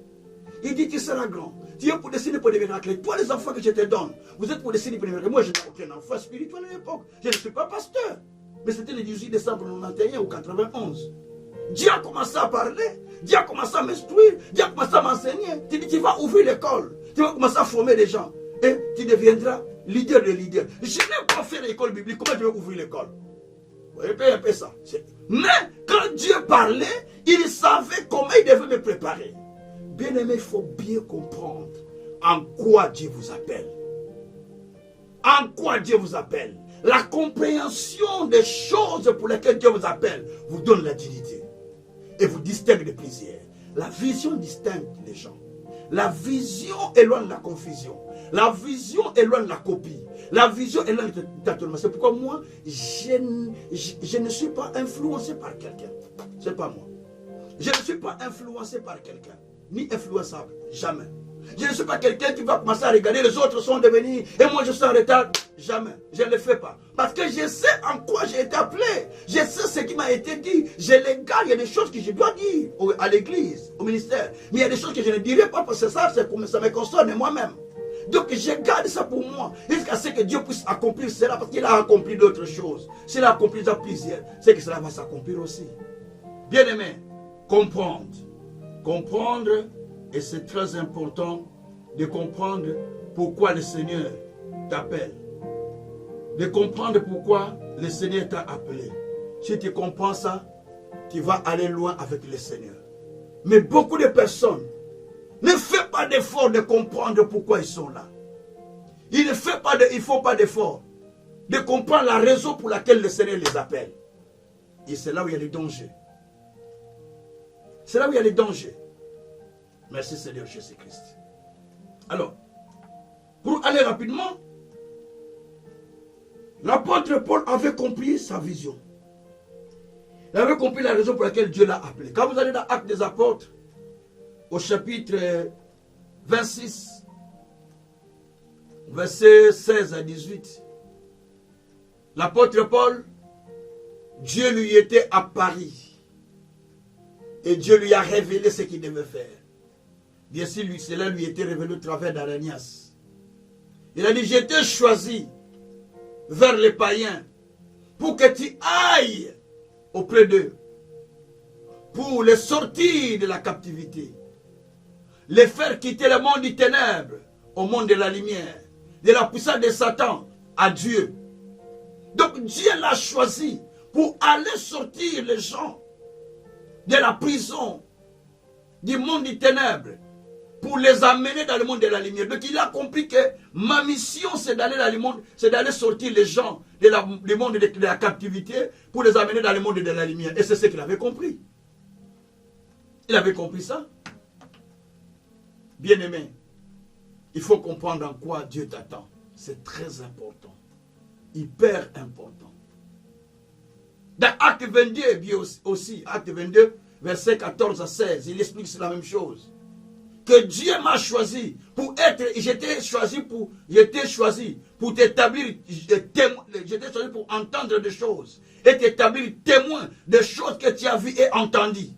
Il dit, tu seras grand. Tu es pour dessiner pour des miracles. Toi, les enfants que je te donne, vous êtes pour dessiner pour des miracles. Moi, je n'ai aucun enfant spirituel à l'époque. Je ne suis pas pasteur. Mais c'était le 18 décembre 1991 ou 91. Dieu a commencé à parler. Dieu a commencé à m'instruire. Dieu a commencé à m'enseigner. Tu dis, tu vas ouvrir l'école. Tu vas commencer à former des gens. Et tu deviendras leader de leader. Je n'ai pas fait l'école biblique. Comment je vais ouvrir l'école? Vous voyez un peu ça. Mais quand Dieu parlait, il savait comment il devait me préparer. Bien aimé, il faut bien comprendre en quoi Dieu vous appelle. En quoi Dieu vous appelle. La compréhension des choses pour lesquelles Dieu vous appelle vous donne la dignité. Et vous distingue de plusieurs. La vision distingue les gens. La vision éloigne la confusion. La vision éloigne la copie. La vision éloigne le tâtonnement. C'est pourquoi moi, je ne suis pas influencé par quelqu'un. Ce n'est pas moi. Je ne suis pas influencé par quelqu'un. Ni influençable. Jamais. Je ne suis pas quelqu'un qui va commencer à regarder les autres sont devenus et moi je suis en retard. Jamais. Je ne le fais pas. Parce que je sais en quoi j'ai été appelé. Je sais ce qui m'a été dit. Je les garde. Il y a des choses que je dois dire à l'église, au ministère. Mais il y a des choses que je ne dirai pas parce que ça me concerne moi-même. Donc je garde ça pour moi. Jusqu'à ce que Dieu puisse accomplir cela. Parce qu'il a accompli d'autres choses. S'il a accompli déjà plusieurs, c'est que cela va s'accomplir aussi. Bien aimé, comprendre. Comprendre, et c'est très important de comprendre pourquoi le Seigneur t'appelle. De comprendre pourquoi le Seigneur t'a appelé. Si tu comprends ça, tu vas aller loin avec le Seigneur. Mais beaucoup de personnes ne font pas d'effort de comprendre pourquoi ils sont là. Ils ne font pas d'effort de comprendre la raison pour laquelle le Seigneur les appelle. Et c'est là où il y a les dangers. C'est là où il y a les dangers. Merci Seigneur Jésus-Christ. Alors, pour aller rapidement, l'apôtre Paul avait compris sa vision. Il avait compris la raison pour laquelle Dieu l'a appelé. Quand vous allez dans Actes des Apôtres, au chapitre 26, versets 16 à 18, l'apôtre Paul, Dieu lui était apparu. Et Dieu lui a révélé ce qu'il devait faire. Bien sûr, cela lui était révélé au travers d'Ananias. Il a dit, j'étais choisi vers les païens pour que tu ailles auprès d'eux, pour les sortir de la captivité, les faire quitter le monde des ténèbres au monde de la lumière, de la puissance de Satan à Dieu. Donc Dieu l'a choisi pour aller sortir les gens de la prison, du monde des ténèbres, pour les amener dans le monde de la lumière. Donc il a compris que ma mission, c'est d'aller dans le monde, c'est d'aller sortir les gens du monde de la captivité pour les amener dans le monde de la lumière. Et c'est ce qu'il avait compris. Il avait compris ça. Bien-aimé, il faut comprendre en quoi Dieu t'attend. C'est très important. Hyper important. Dans Acte 22, bien aussi, Acte 22, verset 14 à 16, il explique la même chose. Que Dieu m'a choisi pour être, j'étais choisi pour t'établir, j'étais choisi pour entendre des choses et t'établir témoin des choses que tu as vues et entendues.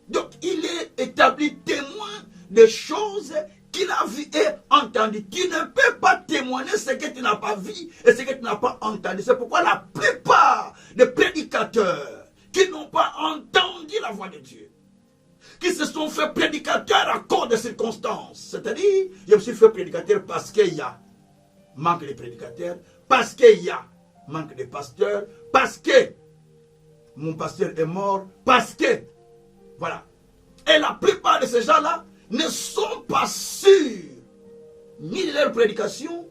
Donc il est établi témoin des choses qu'il a vues et entendues. Tu ne peux pas témoigner ce que tu n'as pas vu et ce que tu n'as pas entendu. C'est pourquoi la plupart des prédicateurs qui n'ont pas entendu la voix de Dieu, qui se sont fait prédicateurs à cause de circonstances. C'est-à-dire, je me suis fait prédicateur parce qu'il y a manque de prédicateurs, parce qu'il y a manque de pasteurs, parce que mon pasteur est mort, parce que, voilà. Et la plupart de ces gens-là ne sont pas sûrs ni de leur prédication,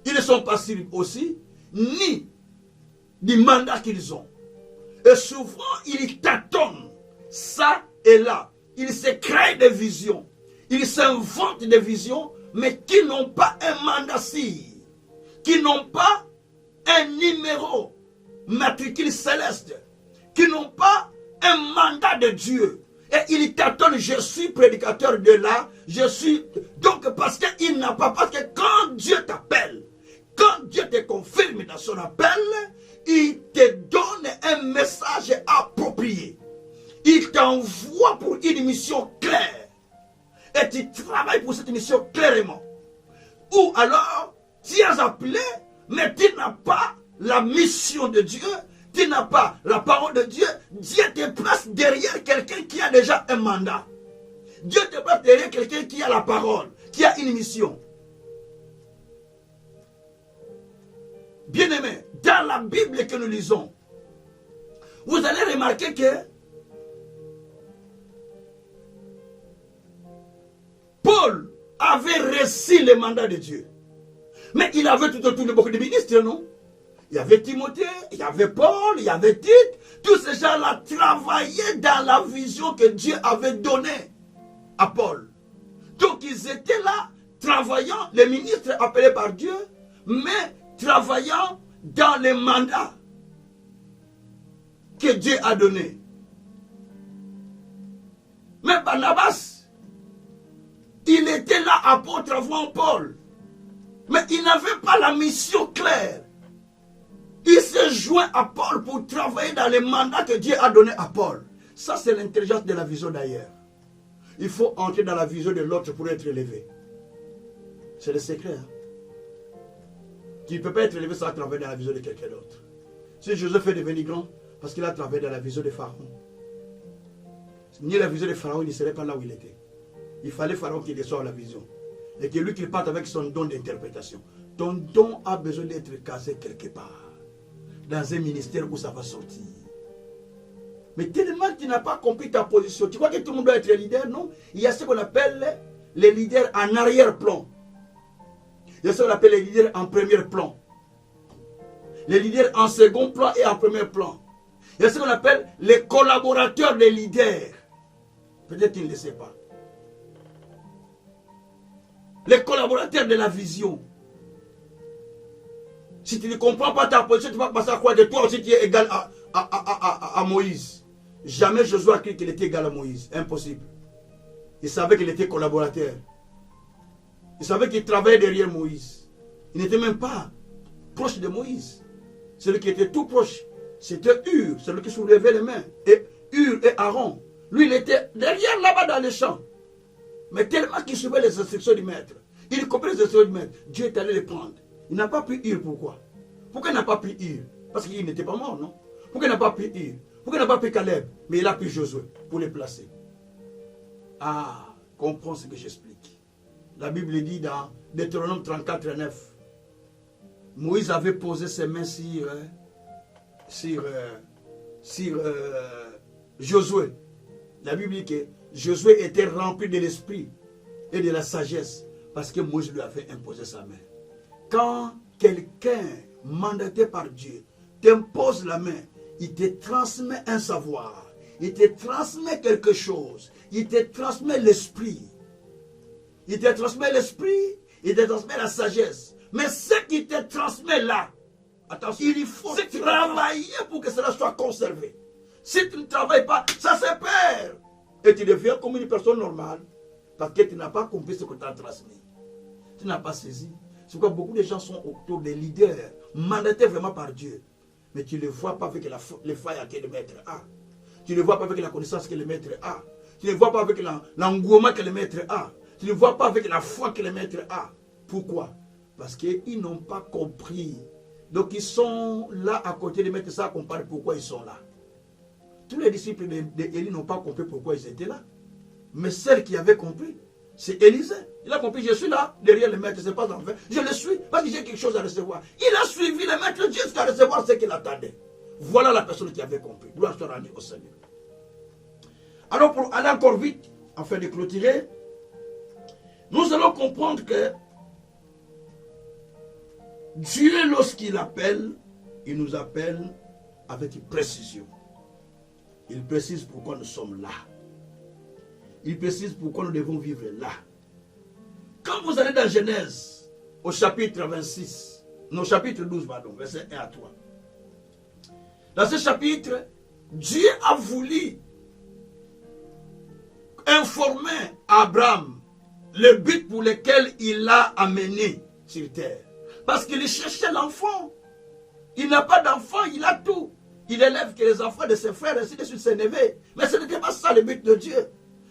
ils ne sont pas sûrs aussi, ni du mandat qu'ils ont. Et souvent, ils tâtonnent ça et là. Ils se créent des visions. Ils s'inventent des visions, mais qui n'ont pas un mandat sûr, qui n'ont pas un numéro matricule céleste, qui n'ont pas un mandat de Dieu. Et ils tâtonnent, je suis prédicateur de là, je suis... Donc parce qu'il n'a pas... Parce que quand Dieu t'appelle, quand Dieu te confirme dans son appel, il te donne un message approprié. Il t'envoie pour une mission claire. Et tu travailles pour cette mission clairement. Ou alors, tu es appelé, mais tu n'as pas la mission de Dieu, tu n'as pas la parole de Dieu. Dieu te place derrière quelqu'un qui a déjà un mandat. Dieu te place derrière quelqu'un qui a la parole, qui a une mission. Bien-aimés, dans la Bible que nous lisons, vous allez remarquer que Paul avait reçu le mandat de Dieu. Mais il avait tout autour de beaucoup de ministres, non? Il y avait Timothée, il y avait Paul, il y avait Tite. Tous ces gens-là travaillaient dans la vision que Dieu avait donnée à Paul. Donc ils étaient là, travaillant, les ministres appelés par Dieu, mais travaillant dans les mandats que Dieu a donnés. Mais Barnabas, il était là apôtre avant Paul. Mais il n'avait pas la mission claire. Il s'est joint à Paul pour travailler dans les mandats que Dieu a donnés à Paul. Ça, c'est l'intelligence de la vision d'ailleurs. Il faut entrer dans la vision de l'autre pour être élevé. C'est le secret. Hein? Tu ne peux pas être élevé sans travailler dans la vision de quelqu'un d'autre. Si Joseph est devenu grand, parce qu'il a travaillé dans la vision de Pharaon. Ni la vision de Pharaon, il ne serait pas là où il était. Il fallait Pharaon qui descende la vision. Et que lui qui parte avec son don d'interprétation. Ton don a besoin d'être cassé quelque part. Dans un ministère où ça va sortir. Mais tellement que tu n'as pas compris ta position. Tu crois que tout le monde doit être leader? Non. Il y a ce qu'on appelle les leaders en arrière-plan. Il y a ce qu'on appelle les leaders en premier plan. Les leaders en second plan et en premier plan. Il y a ce qu'on appelle les collaborateurs des leaders. Peut-être qu'ils ne le savent pas. Les collaborateurs de la vision. Si tu ne comprends pas ta position, tu vas passer à quoi de toi aussi tu es égal à Moïse. Jamais Josué a cru qu'il était égal à Moïse. Impossible. Il savait qu'il était collaborateur. Il savait qu'il travaillait derrière Moïse. Il n'était même pas proche de Moïse. Celui qui était tout proche, c'était Hur, celui qui soulevait les mains. Et Hur et Aaron. Lui, il était derrière là-bas dans les champs. Mais tellement qu'il suivait les instructions du maître. Il comprenait les instructions du maître. Dieu est allé les prendre. Il n'a pas pris Hur, pourquoi? Pourquoi il n'a pas pris Hur? Parce qu'il n'était pas mort, non? Pourquoi il n'a pas pris Hur? Pourquoi il n'a pas pris Caleb? Mais il a pris Josué pour les placer. Ah, comprends ce que j'explique. La Bible dit dans Deutéronome 34, 9. Moïse avait posé ses mains sur Josué. La Bible dit que Josué était rempli de l'esprit et de la sagesse parce que Moïse lui avait imposé sa main. Quand quelqu'un mandaté par Dieu t'impose la main, il te transmet un savoir, il te transmet quelque chose, il te transmet l'esprit. Il te transmet l'esprit, il te transmet la sagesse. Mais ce qui te transmet là, attention, il faut travailler pour que cela soit conservé. Si tu ne travailles pas, ça se perd. Et tu deviens comme une personne normale parce que tu n'as pas compris ce que tu as transmis. Tu n'as pas saisi. C'est pourquoi beaucoup de gens sont autour des leaders, mandatés vraiment par Dieu. Mais tu ne les vois pas avec les failles que le maître a. Tu ne les vois pas avec la connaissance que le maître a. Tu ne les vois pas avec l'engouement que le maître a. Tu ne les vois pas avec la foi que le maître a. Pourquoi? Parce qu'ils n'ont pas compris. Donc ils sont là à côté de maître, ça compare pourquoi ils sont là. Tous les disciples d'Élie n'ont pas compris pourquoi ils étaient là. Mais celle qui avait compris, c'est Élisée. Il a compris, je suis là, derrière le maître, c'est pas en vain. Je le suis parce que j'ai quelque chose à recevoir. Il a suivi le maître jusqu'à recevoir ce qu'il attendait. Voilà la personne qui avait compris. Gloire soit rendue au Seigneur. Alors pour aller encore vite, afin de clôturer, nous allons comprendre que Dieu, lorsqu'il appelle, il nous appelle avec précision. Il précise pourquoi nous sommes là. Il précise pourquoi nous devons vivre là. Quand vous allez dans Genèse, au chapitre 26, non, chapitre 12, pardon, verset 1 à 3. Dans ce chapitre, Dieu a voulu informer Abraham le but pour lequel il l'a amené sur terre. Parce qu'il cherchait l'enfant. Il n'a pas d'enfant, il a tout. Il élève que les enfants de ses frères, ainsi de suite, ses neveux. Mais ce n'était pas ça le but de Dieu.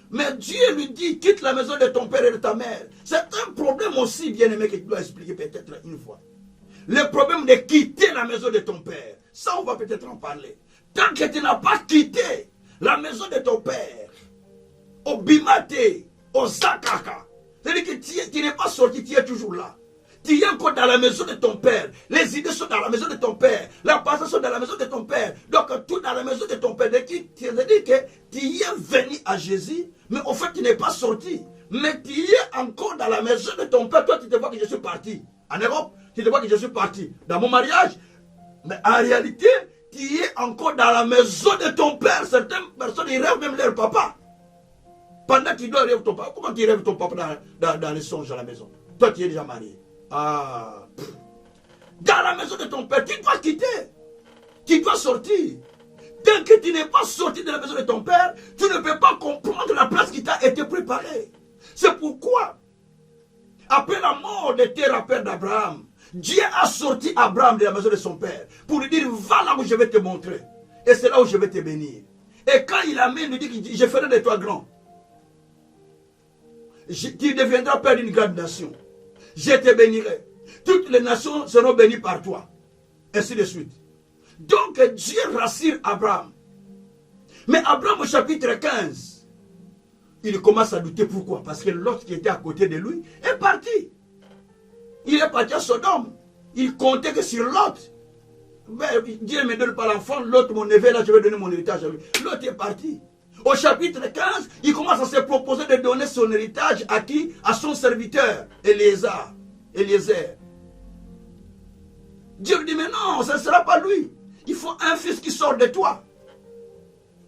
Mais Dieu lui dit, quitte la maison de ton père et de ta mère. C'est un problème aussi, bien-aimé, que tu dois expliquer peut-être une fois. Le problème de quitter la maison de ton père. Ça, on va peut-être en parler. Tant que tu n'as pas quitté la maison de ton père, au Bimate, au Zakaka, c'est-à-dire que tu n'es pas sorti, tu es toujours là. Tu es encore dans la maison de ton père. Les idées sont dans la maison de ton père. La pensée sont dans la maison de ton père. Donc tout dans la maison de ton père. C'est-à-dire que tu y es venu à Jésus, mais au fait tu n'es pas sorti. Mais tu es encore dans la maison de ton père. Toi tu te vois que je suis parti. En Europe, tu te vois que je suis parti. Dans mon mariage. Mais en réalité, tu es encore dans la maison de ton père. Certaines personnes, ils rêvent même leur papa. Pendant qu'ils doivent rêver ton papa. Comment tu rêves ton papa dans les songes à la maison? Toi tu es déjà marié. Ah, dans la maison de ton père, tu dois quitter. Tu dois sortir. Tant que tu n'es pas sorti de la maison de ton père, tu ne peux pas comprendre la place qui t'a été préparée. C'est pourquoi, après la mort de père d'Abraham, Dieu a sorti Abraham de la maison de son père pour lui dire, va là où je vais te montrer. Et c'est là où je vais te bénir. Et quand il amène, il dit, je ferai de toi grand. Tu deviendras père d'une grande nation. Je te bénirai. Toutes les nations seront bénies par toi. Ainsi de suite. Donc Dieu rassure Abraham. Mais Abraham au chapitre 15, il commence à douter. Pourquoi? Parce que l'autre qui était à côté de lui est parti. Il est parti à Sodome. Il comptait que sur l'autre. Dieu ne me donne pas l'enfant. L'autre, mon neveu, là, je vais donner mon héritage à lui. L'autre est parti. Au chapitre 15, il commence à se proposer de donner son héritage à qui? À son serviteur, Eliezer. Dieu lui dit, mais non, ce ne sera pas lui. Il faut un fils qui sort de toi.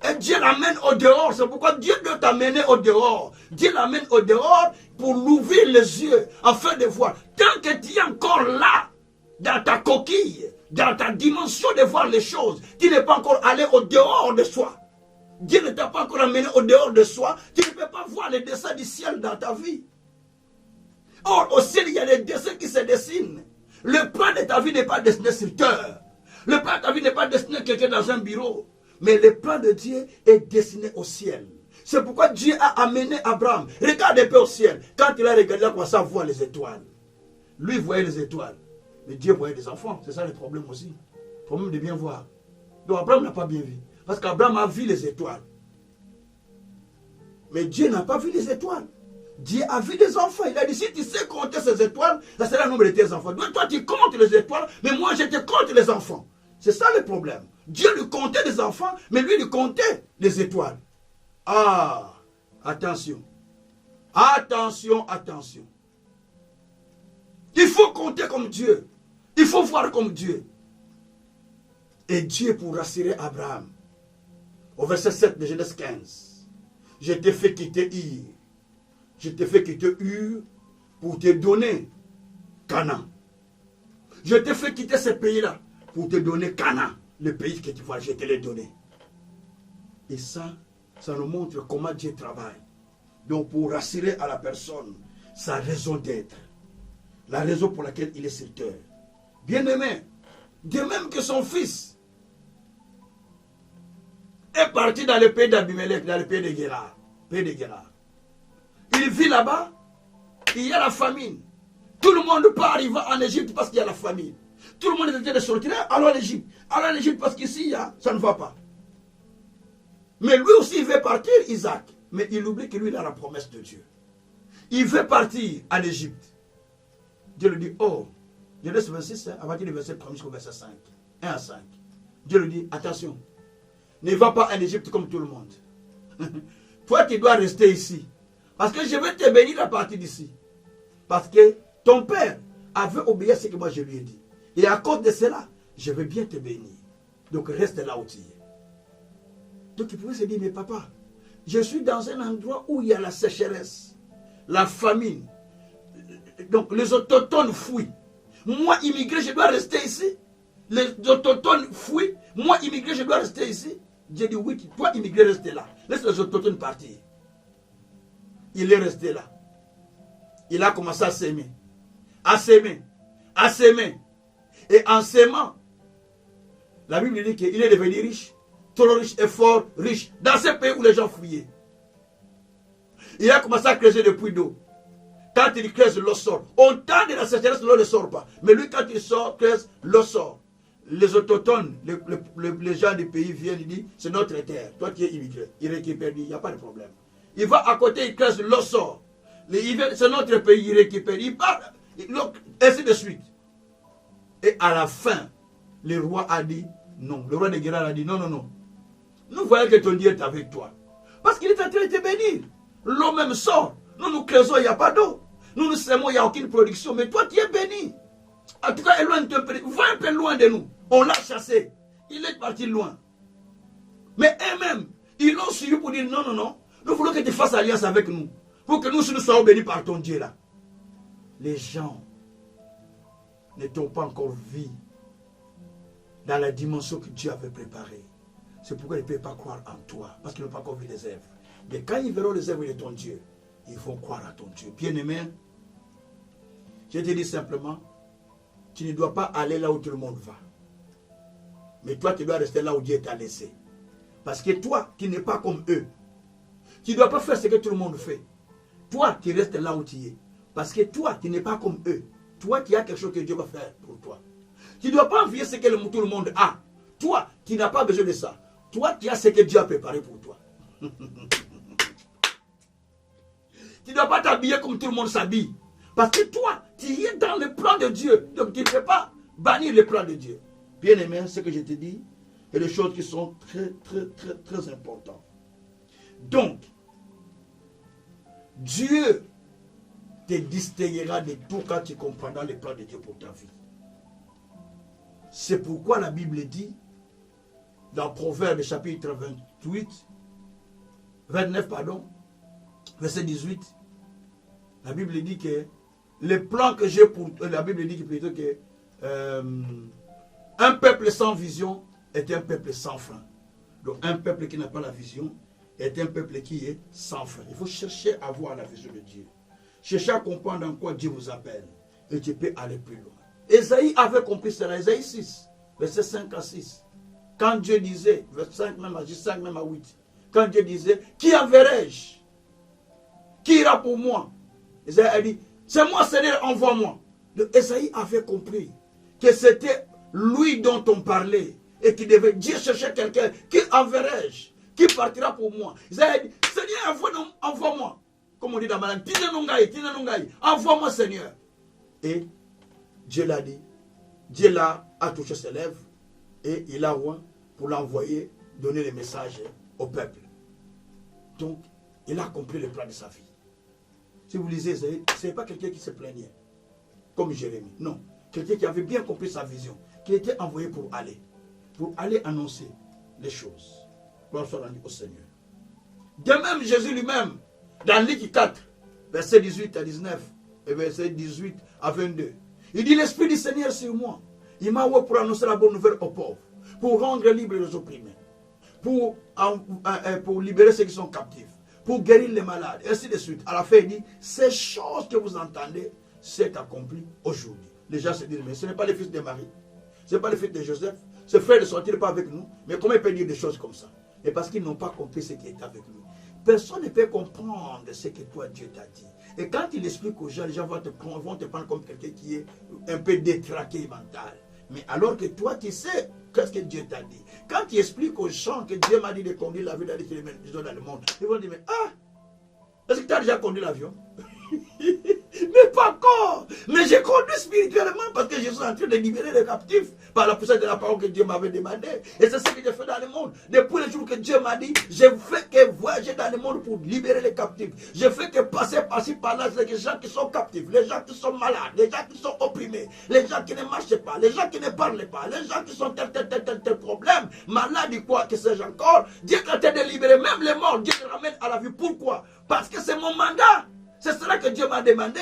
Et Dieu l'amène au dehors. C'est pourquoi Dieu doit t'amener au dehors. Dieu l'amène au dehors pour l'ouvrir les yeux, afin de voir. Tant que tu es encore là, dans ta coquille, dans ta dimension de voir les choses, tu n'es pas encore allé au dehors de soi. Dieu ne t'a pas encore amené au dehors de soi. Tu ne peux pas voir les dessins du ciel dans ta vie. Or, au ciel, il y a des dessins qui se dessinent. Le plan de ta vie n'est pas destiné sur terre. Le plan de ta vie n'est pas destiné à quelqu'un dans un bureau. Mais le plan de Dieu est destiné au ciel. C'est pourquoi Dieu a amené Abraham. Regarde un peu au ciel. Quand il a regardé, il a commencé à voir les étoiles. Lui, il voyait les étoiles. Mais Dieu voyait des enfants. C'est ça le problème aussi. Le problème de bien voir. Donc Abraham n'a pas bien vu. Parce qu'Abraham a vu les étoiles. Mais Dieu n'a pas vu les étoiles. Dieu a vu des enfants. Il a dit, si tu sais compter ces étoiles, ça sera le nombre de tes enfants. Donc toi, tu comptes les étoiles, mais moi, je te compte les enfants. C'est ça le problème. Dieu lui comptait les enfants, mais lui comptait les étoiles. Ah, Attention. Attention, attention. Il faut compter comme Dieu. Il faut voir comme Dieu. Et Dieu pour rassurer Abraham. Au verset 7 de Genèse 15. Je t'ai fait quitter Ir. Je t'ai fait quitter Ur pour te donner Canaan. Je t'ai fait quitter ce pays-là pour te donner Canaan. Le pays que tu vois, je te l'ai donné. Et ça nous montre comment Dieu travaille. Donc pour rassurer à la personne sa raison d'être. La raison pour laquelle il est sur terre. Bien-aimé, de même que son fils est parti dans le pays d'Abimelech, dans le pays de Guérard. Il vit là-bas, il y a la famine. Tout le monde part, il va en Égypte parce qu'il y a la famine. Tout le monde est en train de sortir, allons en Égypte. Allons en Égypte parce qu'ici, ça ne va pas. Mais lui aussi, il veut partir, Isaac. Mais il oublie que lui, il a la promesse de Dieu. Il veut partir en Égypte. Dieu lui dit, oh, Genèse 26, à partir du verset 1 jusqu'au verset 5. 1 à 5. Dieu lui dit, attention, ne va pas en Égypte comme tout le monde. Toi, tu dois rester ici. Parce que je vais te bénir à partir d'ici. Parce que ton père avait obéi à ce que moi je lui ai dit. Et à cause de cela, je vais bien te bénir. Donc reste là où tu es. Donc il pouvait se dire, mais papa, je suis dans un endroit où il y a la sécheresse, la famine. Donc les autochtones fuient. Moi, immigré, je dois rester ici. Les autochtones fuient. Moi, immigré, je dois rester ici. J'ai dit, oui, toi, immigré, reste là. Laisse les autochtones partir. Il est resté là. Il a commencé à s'aimer. À s'aimer. À s'aimer. Et en s'aimant, la Bible dit qu'il est devenu riche. Trop riche et fort riche. Dans ce pays où les gens fuyaient. Il a commencé à creuser des puits d'eau. Quand il creuse, l'eau sort. On tend de la sécheresse, l'eau ne sort pas. Mais lui, quand il sort, creuse, l'eau sort. Les autochtones, les gens du pays viennent, ils disent, c'est notre terre. Toi qui es immigré, il récupère, il n'y a pas de problème. Il va à côté, il creuse, l'eau sort. C'est notre pays, il récupère, il part, ainsi de suite. Et à la fin, le roi a dit, non. Le roi de Guérard a dit, non, non, non. Nous voyons que ton Dieu est avec toi. Parce qu'il est en train de te bénir. L'eau même sort. Nous nous creusons, il n'y a pas d'eau. Nous nous sèmons, il n'y a aucune production. Mais toi, tu es béni. En tout cas, éloigne-toi un peu. Va un peu loin de nous. On l'a chassé. Il est parti loin. Mais eux-mêmes, ils l'ont suivi pour dire non, non, non. Nous voulons que tu fasses alliance avec nous. Pour que nous soyons bénis par ton Dieu là. Les gens ne t'ont pas encore vu dans la dimension que Dieu avait préparée. C'est pourquoi ils ne peuvent pas croire en toi. Parce qu'ils n'ont pas encore vu les œuvres. Mais quand ils verront les œuvres de ton Dieu, ils vont croire à ton Dieu. Bien-aimé, je te dis simplement, tu ne dois pas aller là où tout le monde va. Mais toi, tu dois rester là où Dieu t'a laissé. Parce que toi, tu n'es pas comme eux. Tu ne dois pas faire ce que tout le monde fait. Toi, tu restes là où tu es. Parce que toi, tu n'es pas comme eux. Toi, tu as quelque chose que Dieu va faire pour toi. Tu ne dois pas envier ce que tout le monde a. Toi, tu n'as pas besoin de ça. Toi, tu as ce que Dieu a préparé pour toi. Tu ne dois pas t'habiller comme tout le monde s'habille. Parce que toi, tu es dans le plan de Dieu. Donc tu ne peux pas bannir le plan de Dieu. Bien aimé, ce que je te dis, est des choses qui sont très, très, très, très importantes. Donc, Dieu te distinguera de tout quand tu comprendras le plan de Dieu pour ta vie. C'est pourquoi la Bible dit, dans Proverbe chapitre 29, verset 18, la Bible dit que le plan que j'ai pour... La Bible dit plutôt que un peuple sans vision est un peuple sans frein. Donc un peuple qui n'a pas la vision est un peuple qui est sans frein. Il faut chercher à voir la vision de Dieu. Chercher à comprendre en quoi Dieu vous appelle. Et tu peux aller plus loin. Ésaïe avait compris cela. Ésaïe 6, verset 5 à 6. Quand Dieu disait, verset 5 même à 5 même à 8. Quand Dieu disait, qui enverrai-je? Qui ira pour moi? Ésaïe a dit, c'est moi Seigneur, envoie-moi. Ésaïe avait compris que c'était lui dont on parlait. Et qu'il devait dire chercher quelqu'un. Qui enverrai-je? Qui partira pour moi? Ésaïe a dit, Seigneur, envoie-moi. Comme on dit dans ma langue, envoie-moi Seigneur. Et Dieu l'a dit. Dieu a touché ses lèvres. Et il a oint pour l'envoyer, donner les messages au peuple. Donc, Il a accompli le plan de sa vie. Si vous lisez Ésaïe, ce n'est pas quelqu'un qui se plaignait, comme Jérémie. Non, quelqu'un qui avait bien compris sa vision, qui était envoyé pour aller annoncer les choses. Gloire soit rendue au Seigneur. De même, Jésus lui-même, dans Luc 4, verset 18 à 19, et verset 18 à 22, il dit, l'Esprit du Seigneur sur moi. Il m'a envoyé pour annoncer la bonne nouvelle aux pauvres, pour rendre libres les opprimés, pour libérer ceux qui sont captifs, pour guérir les malades, et ainsi de suite. À la fin, il dit, ces choses que vous entendez, c'est accompli aujourd'hui. Les gens se disent, mais ce n'est pas le fils de Marie, ce n'est pas le fils de Joseph, ce frère ne sont-ils pas avec nous? Mais comment il peut dire des choses comme ça? Et parce qu'ils n'ont pas compris ce qui est avec lui. Personne ne peut comprendre ce que toi, Dieu t'a dit. Et quand il explique aux gens, les gens vont te prendre comme quelqu'un qui est un peu détraqué mental. Mais alors que toi, tu sais qu'est-ce que Dieu t'a dit. Quand tu expliques aux gens que Dieu m'a dit de conduire l'avion dans le monde, ils vont dire, mais est-ce que tu as déjà conduit l'avion? Mais pas encore. Mais j'ai conduit spirituellement parce que je suis en train de libérer les captifs par la puissance de la parole que Dieu m'avait demandé. Et c'est ce que j'ai fait dans le monde. Depuis le jour que Dieu m'a dit, je fais que voyager dans le monde pour libérer les captifs. Je fais que passer par-ci par-là, c'est les gens qui sont captifs, les gens qui sont malades, les gens qui sont opprimés, les gens qui ne marchent pas, les gens qui ne parlent pas, les gens qui sont tel problème, malades, quoi que sais-je encore. Dieu est en train de libérer même les morts. Dieu les ramène à la vie. Pourquoi? Parce que c'est mon mandat. C'est cela que Dieu m'a demandé.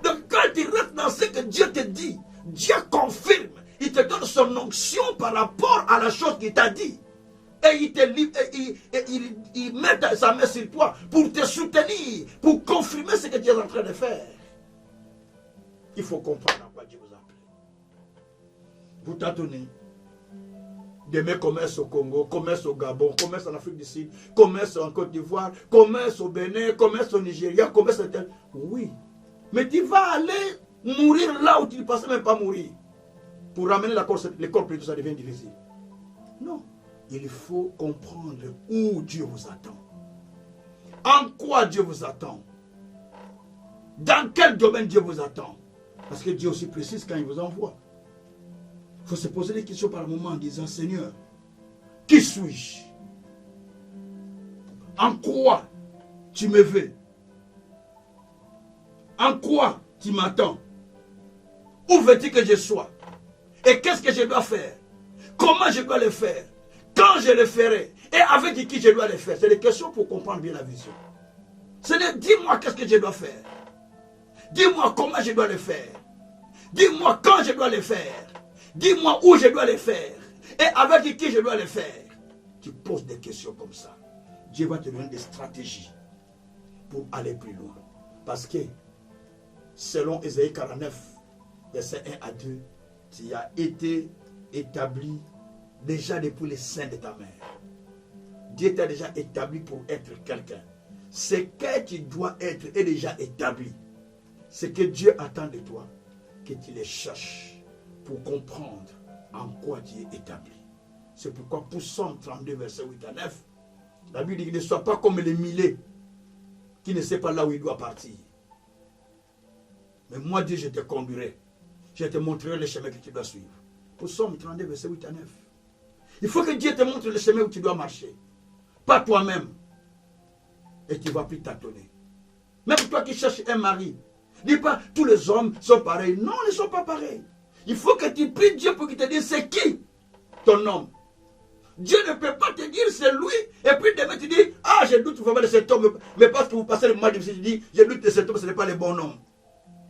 Donc quand tu restes dans ce que Dieu te dit, Dieu confirme. Il te donne son onction par rapport à la chose qu'il t'a dit. Et il met sa main sur toi pour te soutenir, pour confirmer ce que Dieu est en train de faire. Il faut comprendre à quoi Dieu vous a appelé. Vous tâtonnez. Demain, commerce au Congo, commerce au Gabon, commerce en Afrique du Sud, commerce en Côte d'Ivoire, commerce au Bénin, commerce au Nigeria, commerce à tel. Oui. Mais tu vas aller mourir là où tu ne pensais même pas mourir. Pour ramener l'école plutôt, ça devient difficile. Non. Il faut comprendre où Dieu vous attend. En quoi Dieu vous attend. Dans quel domaine Dieu vous attend. Parce que Dieu aussi précise quand il vous envoie. Il faut se poser des questions par moment en disant, Seigneur, qui suis-je? En quoi tu me veux? En quoi tu m'attends? Où veux-tu que je sois? Et qu'est-ce que je dois faire? Comment je dois le faire? Quand je le ferai? Et avec qui je dois le faire? C'est des questions pour comprendre bien la vision. Seigneur, dis-moi qu'est-ce que je dois faire. Dis-moi comment je dois le faire. Dis-moi quand je dois le faire. Dis-moi où je dois le faire. Et avec qui je dois le faire. Tu poses des questions comme ça. Dieu va te donner des stratégies pour aller plus loin. Parce que, selon Ésaïe 49, verset 1 à 2, tu as été établi déjà depuis le sein de ta mère. Dieu t'a déjà établi pour être quelqu'un. Ce que tu dois être est déjà établi. Ce que Dieu attend de toi, que tu les cherches pour comprendre en quoi tu es établi. C'est pourquoi pour Psaume 32, verset 8 à 9, la Bible dit, ne sois pas comme les milets qui ne sait pas là où il doit partir. Mais moi, Dieu, je te conduirai. Je te montrerai le chemin que tu dois suivre. Pour Psaume 32, verset 8 à 9. Il faut que Dieu te montre le chemin où tu dois marcher. Pas toi-même. Et tu ne vas plus tâtonner. Même toi qui cherches un mari, dis pas tous les hommes sont pareils. Non, ils ne sont pas pareils. Il faut que tu pries Dieu pour qu'il te dise c'est qui ton homme. Dieu ne peut pas te dire c'est lui. Et puis demain tu dis, ah je doute vraiment de cet homme. Mais parce que vous passez le moment difficile, tu dis, je doute de cet homme, ce n'est pas le bon homme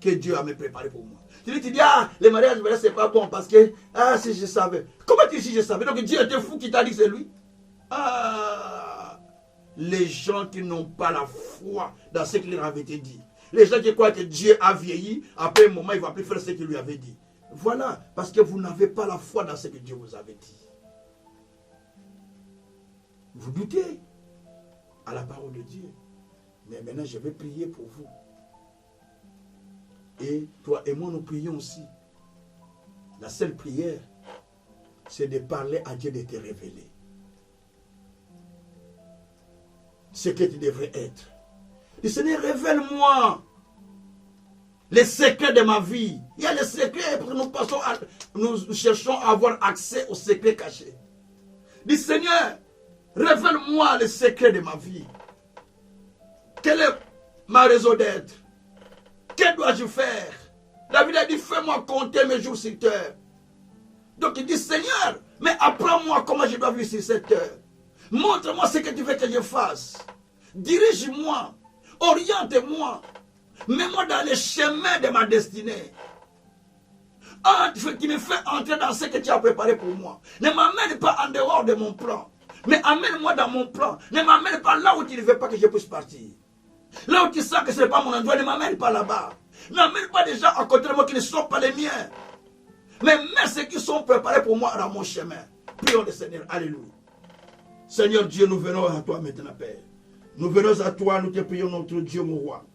que Dieu a me préparé pour moi. Tu dis, ah le mariage, ce n'est pas bon parce que, ah si je savais. Comment tu dis si je savais? Donc Dieu était fou qui t'a dit que c'est lui. Ah, les gens qui n'ont pas la foi dans ce qu'il leur avait été dit. Les gens qui croient que Dieu a vieilli, après un moment, il ne va plus faire ce qu'il lui avait dit. Voilà, parce que vous n'avez pas la foi dans ce que Dieu vous avait dit. Vous doutez à la parole de Dieu. Mais maintenant, je vais prier pour vous. Et toi et moi, nous prions aussi. La seule prière, c'est de parler à Dieu de te révéler. Ce que tu devrais être. Le Seigneur, révèle-moi les secrets de ma vie. Il y a les secrets, nous cherchons à avoir accès aux secrets cachés. Dis Seigneur, révèle-moi les secrets de ma vie. Quelle est ma raison d'être? Que dois-je faire? David a dit, fais-moi compter mes jours sur terre. Donc il dit, Seigneur, mais apprends-moi comment je dois vivre sur cette terre. Montre-moi ce que tu veux que je fasse. Dirige-moi, oriente-moi, mets-moi dans les chemins de ma destinée. Tu me fais entrer dans ce que tu as préparé pour moi. Ne m'amène pas en dehors de mon plan, mais amène-moi dans mon plan. Ne m'amène pas là où tu ne veux pas que je puisse partir. Là où tu sens que ce n'est pas mon endroit, ne m'amène pas là-bas. N'amène pas des gens à côté de moi qui ne sont pas les miens. Mais mets ceux qui sont préparés pour moi dans mon chemin. Prions le Seigneur. Alléluia. Seigneur Dieu, nous venons à toi maintenant, Père. Nous venons à toi, nous te prions notre Dieu, mon roi.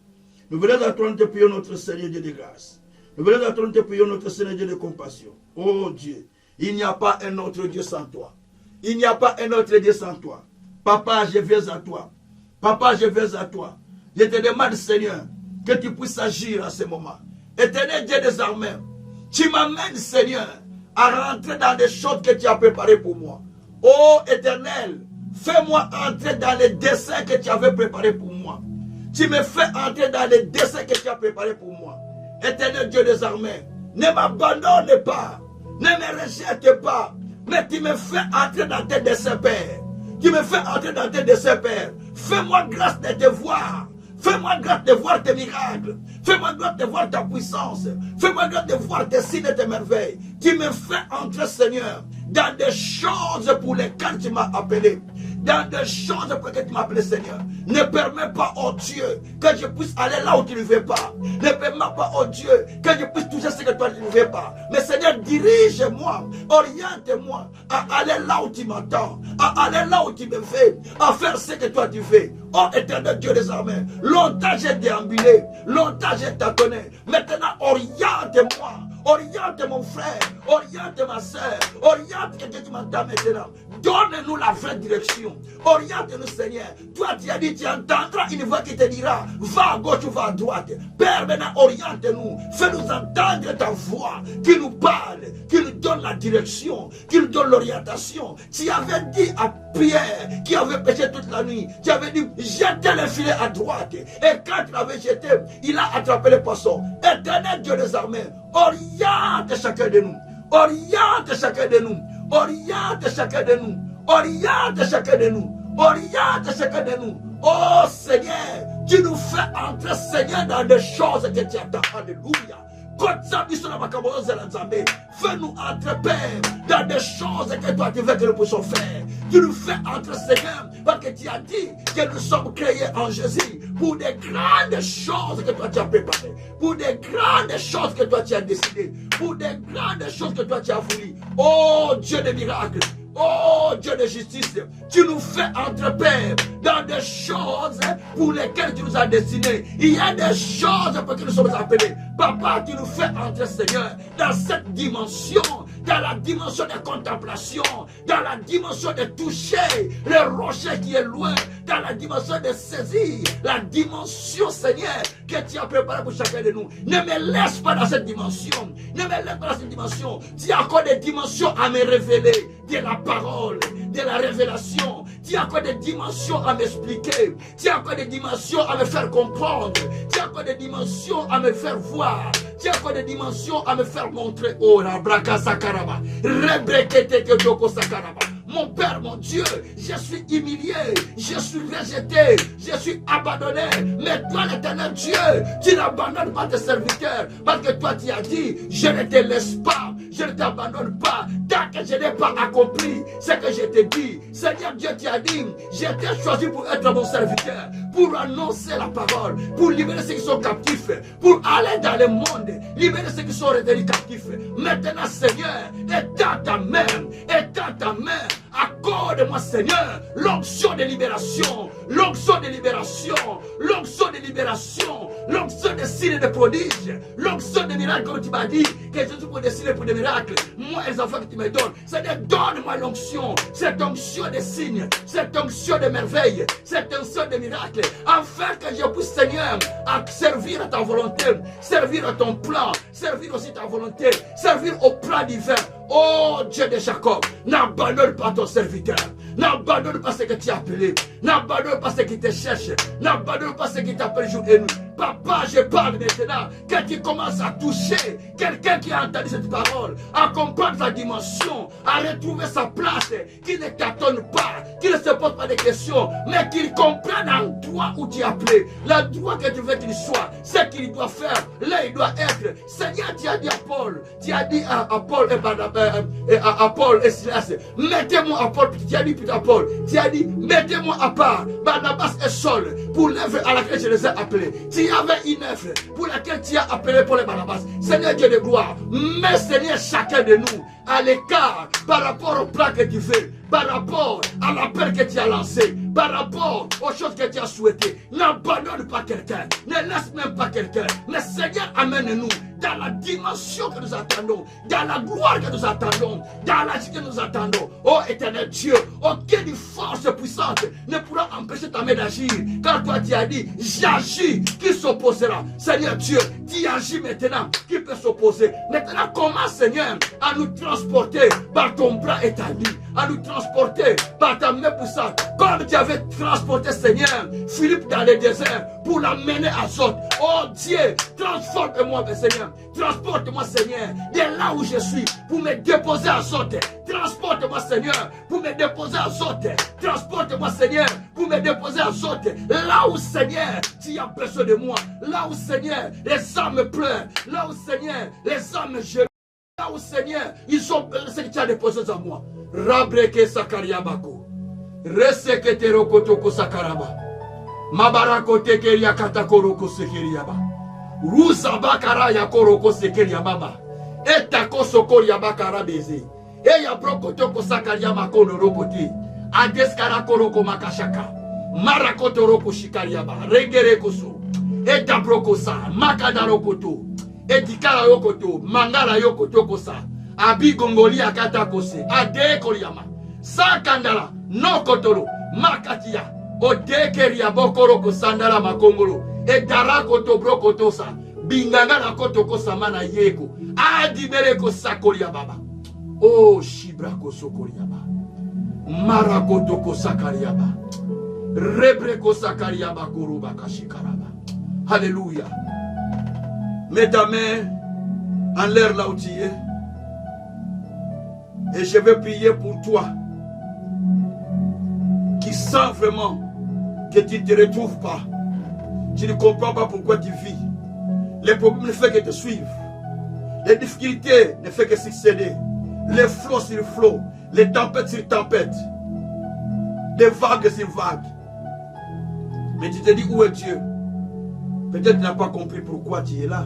Nous venons à toi, nous te prions notre Seigneur Dieu de grâce. Nous venons à toi, nous te prions notre Seigneur Dieu de compassion. Oh Dieu, il n'y a pas un autre Dieu sans toi. Il n'y a pas un autre Dieu sans toi. Papa, je viens à toi. Papa, je viens à toi. Je te demande, Seigneur, que tu puisses agir en ce moment. Éternel Dieu des armées, tu m'amènes, Seigneur, à rentrer dans des choses que tu as préparées pour moi. Oh Éternel, fais-moi entrer dans les desseins que tu avais préparés pour moi. Tu me fais entrer dans les desseins que tu as préparés pour moi. Éternel Dieu des armées, ne m'abandonne pas, ne me rejette pas, mais tu me fais entrer dans tes desseins, Père. Tu me fais entrer dans tes desseins, Père. Fais-moi grâce de te voir. Fais-moi grâce de voir tes miracles. Fais-moi grâce de voir ta puissance. Fais-moi grâce de voir tes signes et tes merveilles. Tu me fais entrer, Seigneur, dans des choses pour lesquelles tu m'as appelé. Dans des choses pour lesquelles tu m'as appelé, Seigneur. Ne permets pas, oh Dieu, que je puisse aller là où tu ne veux pas. Ne permets pas, oh Dieu, que je puisse toucher ce que toi tu ne veux pas. Mais Seigneur, dirige-moi, oriente-moi à aller là où tu m'attends, à aller là où tu me fais, à faire ce que toi tu fais. Oh éternel Dieu des armées, longtemps j'ai déambulé, longtemps j'ai tâtonné. Maintenant, oriente-moi. Oriente mon frère, oriente ma soeur, oriente quelqu'un qui m'entend maintenant. Donne-nous la vraie direction. Oriente-nous, Seigneur. Toi, tu as dit, tu entendras une voix qui te dira, va à gauche ou va à droite. Père, maintenant, oriente-nous. Fais-nous entendre ta voix qui nous parle, qui nous donne la direction, qui nous donne l'orientation. Tu avais dit à Pierre, qui avait péché toute la nuit, tu avais dit, jetez le filet à droite. Et quand tu l'avais jeté, il a attrapé le poisson. Éternel Dieu des armées, oriente chacun de nous. Oriente chacun de nous. Oriente chacun de nous. Oriente chacun de nous. Oriente chacun de nous. Oh Seigneur, tu nous fais entrer, Seigneur, dans des choses que tu attends. Alléluia. Fais-nous entrer, Père, dans des choses que toi tu veux que nous puissions faire. Tu nous fais entrer, Seigneur, parce que tu as dit que nous sommes créés en Jésus pour des grandes choses que toi tu as préparées, pour des grandes choses que toi tu as décidées, pour des grandes choses que toi tu as voulu. Oh Dieu des miracles, oh Dieu de justice, tu nous fais entrer, Père, dans des choses pour lesquelles tu nous as destinés. Il y a des choses pour lesquelles nous sommes appelés. Papa, tu nous fais entrer, Seigneur, dans cette dimension, dans la dimension de contemplation, dans la dimension de toucher le rocher qui est loin, dans la dimension de saisir la dimension, Seigneur, que tu as préparée pour chacun de nous. Ne me laisse pas dans cette dimension. Ne me laisse pas dans cette dimension. Tu as encore des dimensions à me révéler, de la parole, de la révélation. Tu as encore des dimensions à m'expliquer. Tu as encore des dimensions à me faire comprendre. Tu as encore des dimensions à me faire voir. Tu as encore des dimensions à me faire montrer. Oh, la braka sakaraba. Rebrekete doko sakaraba. Mon Père, mon Dieu, je suis humilié, je suis rejeté, je suis abandonné. Mais toi, l'Éternel Dieu, tu n'abandonnes pas tes serviteurs. Parce que toi, tu as dit, je ne te laisse pas, je ne t'abandonne pas. Tant que je n'ai pas accompli ce que je t'ai dit. Seigneur Dieu, tu as dit, je t'ai choisi pour être mon serviteur, pour annoncer la parole, pour libérer ceux qui sont captifs, pour aller dans le monde, libérer ceux qui sont retenus captifs. Maintenant, Seigneur, étends ta main, accorde-moi, Seigneur, l'onction de libération, l'onction de libération, l'onction de libération, l'onction de signes et de prodiges, l'onction de miracles, comme tu m'as dit, que je suis pour des signes et pour des miracles. Moi, les enfants que tu me donnes, Seigneur, donne-moi l'onction, cette onction de signes, cette onction de merveilles, cette onction de miracles, afin que je puisse, Seigneur, à servir à ta volonté, servir à ton plan, servir aussi ta volonté, servir au plan divin. Oh Dieu de Jacob, n'abandonne pas ton serviteur, n'abandonne pas ce que tu as appelé, N'abandonne pas ceux qui te cherchent. N'abandonne pas ceux qui t'appellent jour et nuit. Papa, je parle maintenant. Quand tu commences à toucher quelqu'un qui a entendu cette parole, à comprendre sa dimension, à retrouver sa place, qui ne t'attendent pas, qui ne se pose pas de questions, mais qu'il comprenne l'endroit où tu es appelé, l'endroit que tu veux qu'il soit, ce qu'il doit faire, là il doit être. Seigneur, tu as dit à Paul, tu as dit à Paul à Paul et Silas, mettez-moi à Paul, tu as dit plutôt à Paul, tu as dit, mettez-moi à part, Barnabas et Saul, pour l'œuvre à laquelle je les ai appelés. Tu avais une œuvre pour laquelle tu as appelé Paul et Barnabas. Seigneur Dieu de gloire, mais Seigneur, chacun de nous à l'écart par rapport au plan que tu fais, par rapport à l'appel que tu as lancé, par rapport aux choses que tu as souhaitées. N'abandonne pas quelqu'un, ne laisse même pas quelqu'un. Mais Seigneur, amène-nous dans la dimension que nous attendons, dans la gloire que nous attendons, dans la vie que nous attendons. Oh éternel Dieu, aucune force puissante ne pourra empêcher ta main d'agir. Car toi tu as dit, j'agis, qui s'opposera? Seigneur Dieu, tu agis maintenant, qui peut s'opposer? Maintenant commence Seigneur à nous transporter par ton bras étendu, à nous transporter par ta main puissante, comme tu avais transporté Seigneur Philippe dans le désert pour l'amener à Azote. Oh Dieu, transforme-moi Seigneur, transporte-moi Seigneur de là où je suis pour me déposer à Azote. Transporte-moi Seigneur pour me déposer à Azote. Transporte-moi Seigneur pour me déposer à Azote. Là où Seigneur tu as besoin de moi, là où Seigneur les âmes pleurent, là où Seigneur les âmes gelent, là où Seigneur ils ont ce que tu as déposé à moi. Rabreke sakariabako. Reseke terokotoko sakaraba. Mabarako tekeria katakoroko sekeriaba. Rusaba karaya koroko sekeriaba. Etako sokoriaba karabeze. Eya brokotoko sakariama kono roboti. Adeskara koroko makashaka. Marakoto roko shikariaba. Regere koso. Eta brokosa. Makadaro koto. Etikara yokoto. Mangala yokoto kosa. Abi gongoli akata kose. Ade koriyama. Sakandala. No kotoro. Makatia. Odekeria bokoroko sandala makongolo. Edarakoto brokotosa. Binganga na kotoko samana yeko. Adibereko sakoria baba. Oh shibrako sokoria ba. Marakotoko sakaria ba. Rebreko sakaria ba kuruba kashikaraba. Alléluia. Mets ta main en l'air là où tu es. Et je vais prier pour toi qui sens vraiment que tu ne te retrouves pas. Tu ne comprends pas pourquoi tu vis. Les problèmes ne font que te suivre. Les difficultés ne font que succéder. Les flots sur flots. Les tempêtes sur tempêtes. Les vagues sur vagues. Mais tu te dis où est Dieu? Peut-être tu n'as pas compris pourquoi tu es là.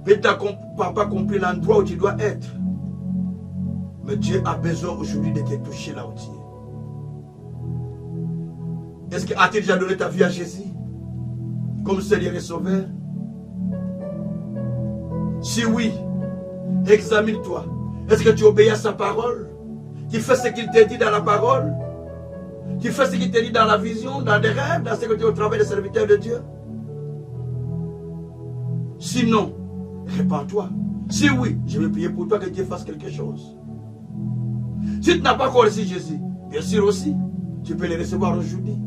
Peut-être tu n'as pas compris l'endroit où tu dois être. Mais Dieu a besoin aujourd'hui de te toucher là où tu es. Est-ce que as-tu déjà donné ta vie à Jésus comme Seigneur et Sauveur? Si oui, examine-toi. Est-ce que tu obéis à sa parole? Tu fais ce qu'il te dit dans la parole? Tu fais ce qu'il te dit dans la vision, dans les rêves, dans ce que tu es au travail des serviteurs de Dieu? Sinon, répands-toi. Si oui, je vais prier pour toi que Dieu fasse quelque chose. Si tu n'as pas encore reçu Jésus, bien sûr aussi, tu peux le recevoir aujourd'hui.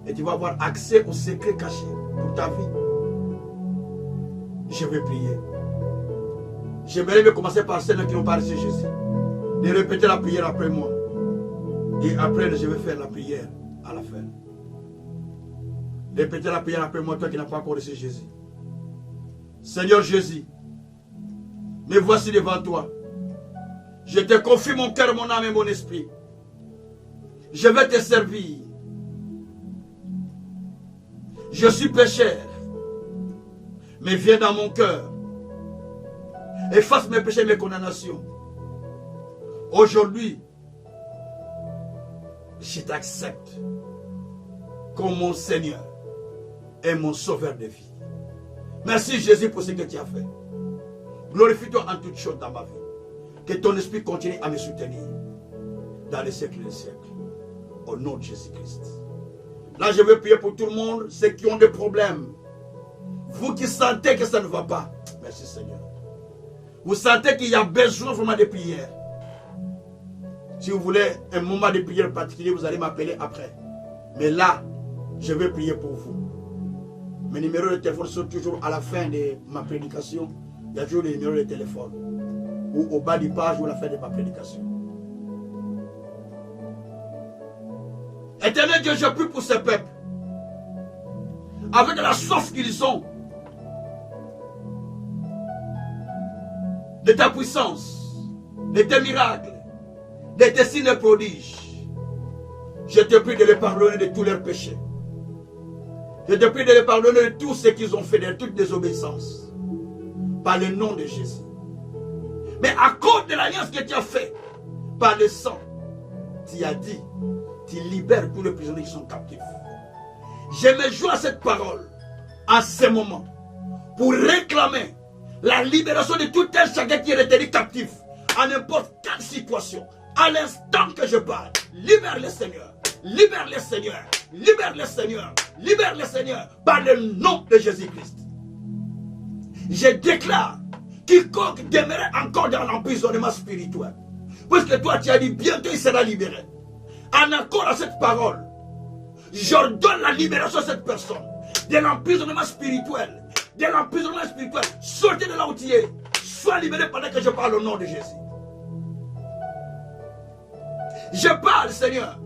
Et tu vas avoir accès aux secrets cachés pour ta vie. Je vais prier. J'aimerais commencer par ceux qui n'ont pas reçu Jésus. De répéter la prière après moi. Et après, je vais faire la prière à la fin. Répétez la prière après moi, toi qui n'as pas encore reçu Jésus. Seigneur Jésus, me voici devant toi. Je te confie mon cœur, mon âme et mon esprit. Je vais te servir. Je suis pécheur. Mais viens dans mon cœur. Efface mes péchés et mes condamnations. Aujourd'hui, je t'accepte comme mon Seigneur et mon Sauveur de vie. Merci Jésus pour ce que tu as fait. Glorifie-toi en toutes choses dans ma vie. Que ton esprit continue à me soutenir dans les siècles des siècles. Au nom de Jésus-Christ. Là, je veux prier pour tout le monde, ceux qui ont des problèmes. Vous qui sentez que ça ne va pas. Merci Seigneur. Vous sentez qu'il y a besoin vraiment de prière. Si vous voulez un moment de prière particulier, vous allez m'appeler après. Mais là, je vais prier pour vous. Mes numéros de téléphone sont toujours à la fin de ma prédication. Il y a toujours les numéros de téléphone. Ou au bas du page ou à la fin de ma prédication. Éternel Dieu, je prie pour ce peuple. Avec la soif qu'ils ont de ta puissance, de tes miracles, de tes signes et prodiges. Je te prie de les pardonner de tous leurs péchés. Je te prie de les pardonner de tout ce qu'ils ont fait, de toute désobéissance. Par le nom de Jésus. Mais à cause de l'alliance que tu as faite, par le sang, tu as dit, tu libères tous les prisonniers qui sont captifs. Je me joins à cette parole, en ce moment, pour réclamer la libération de tout un chacun qui est retenu captif, à n'importe quelle situation, à l'instant que je parle. Libère les Seigneur, libère les Seigneur, libère les Seigneur, libère les Seigneur, par le nom de Jésus-Christ. Je déclare, quiconque demeurait encore dans l'emprisonnement spirituel, puisque toi tu as dit bientôt il sera libéré. En accord à cette parole, j'ordonne la libération de cette personne, de l'emprisonnement spirituel, de l'emprisonnement spirituel. Sortez de là où tu es, sois libéré pendant que je parle au nom de Jésus. Je parle, Seigneur,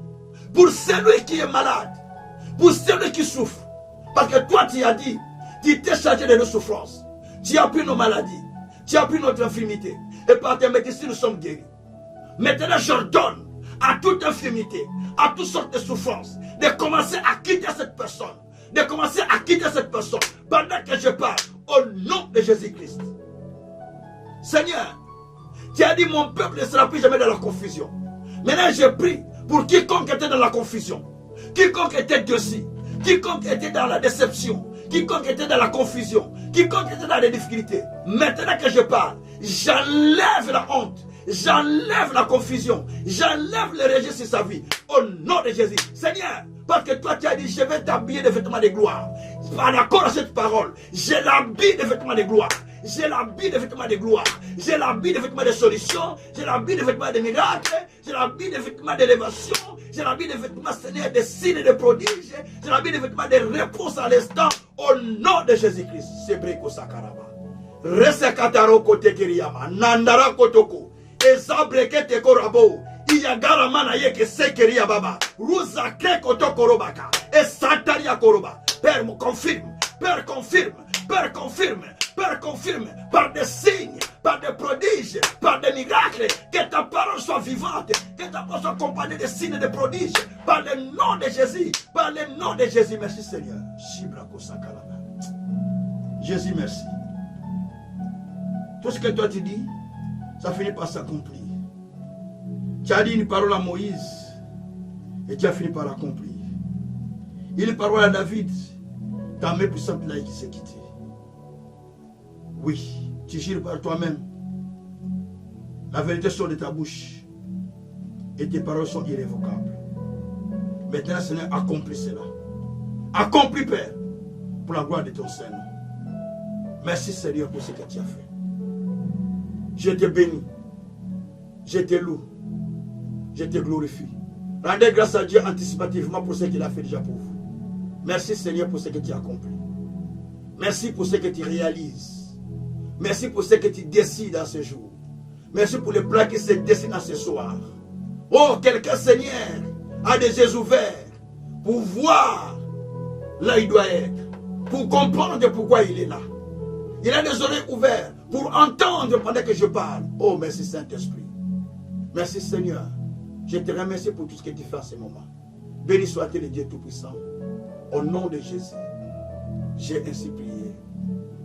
pour celui qui est malade, pour celui qui souffre, parce que toi tu as dit, tu t'es chargé de nos souffrances, tu as pris nos maladies, tu as pris notre infirmité, et par tes médecines nous sommes guéris. Maintenant j'ordonne à toute infirmité, à toutes sortes de souffrances, de commencer à quitter cette personne, de commencer à quitter cette personne, pendant que je parle, au nom de Jésus-Christ. Seigneur, tu as dit mon peuple ne sera plus jamais dans la confusion. Maintenant je prie pour quiconque était dans la confusion, quiconque était dessus, quiconque était dans la déception, quiconque était dans la confusion, quiconque était dans les difficultés. Maintenant que je parle, j'enlève la honte, j'enlève la confusion, j'enlève le rejet sur sa vie, au nom de Jésus. Seigneur, parce que toi tu as dit, je vais t'habiller de vêtements de gloire. Par accord à cette parole, je l'habille de vêtements de gloire. Je l'habille de vêtements de gloire. Je l'habille de vêtements de solution. Je l'habille de vêtements de miracles. Je l'habille de vêtements d'élévation. Je l'habille de vêtements, Seigneur, de signes et de prodiges. Je l'habille de vêtements de réponse à l'instant. Au nom de Jésus-Christ. Sebreko sakaraba. Resekataro kote kiriyama. Nandara kotoko. Ezabreke teko rabo. Iyagara mana yeke sekeria baba. Ruza kre kotoko robaka. Esataria koroba. Père me confirme. Père confirme. Père confirme. Père confirme, par des signes, par des prodiges, par des miracles, que ta parole soit vivante, que ta parole soit accompagnée de signes et de prodiges, par le nom de Jésus, par le nom de Jésus. Merci Seigneur. Jésus, merci. Tout ce que toi tu dis, ça finit par s'accomplir. Tu as dit une parole à Moïse, et tu as fini par l'accomplir. Une parole à David, ta main puissante là qui s'est quittée. Oui, tu jures par toi-même. La vérité sort de ta bouche. Et tes paroles sont irrévocables. Maintenant, Seigneur, accomplis cela. Accomplis, Père, pour la gloire de ton Seigneur. Merci, Seigneur, pour ce que tu as fait. Je te bénis. Je te loue. Je te glorifie. Rendez grâce à Dieu anticipativement pour ce qu'il a fait déjà pour vous. Merci, Seigneur, pour ce que tu as accompli. Merci pour ce que tu réalises. Merci pour ce que tu décides en ce jour. Merci pour le plan qui se dessine en ce soir. Oh, quelqu'un, Seigneur, a des yeux ouverts pour voir là où il doit être, pour comprendre pourquoi il est là. Il a des oreilles ouvertes pour entendre pendant que je parle. Oh, merci Saint-Esprit. Merci Seigneur. Je te remercie pour tout ce que tu fais en ce moment. Béni soit-il le Dieu Tout-Puissant. Au nom de Jésus, j'ai ainsi prié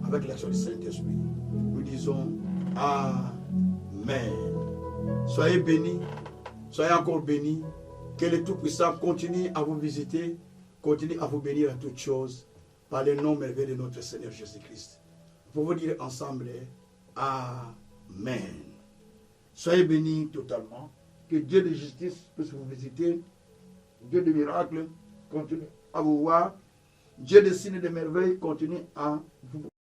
avec l'action du Saint-Esprit. Nous disons Amen. Soyez bénis, soyez encore bénis. Que le Tout-Puissant continue à vous visiter, continue à vous bénir en toutes choses, par le nom merveilleux de notre Seigneur Jésus-Christ. Pour vous dire ensemble Amen. Soyez bénis totalement. Que Dieu de justice puisse vous visiter. Dieu de miracles continue à vous voir. Dieu de signes et de merveilles continue à vous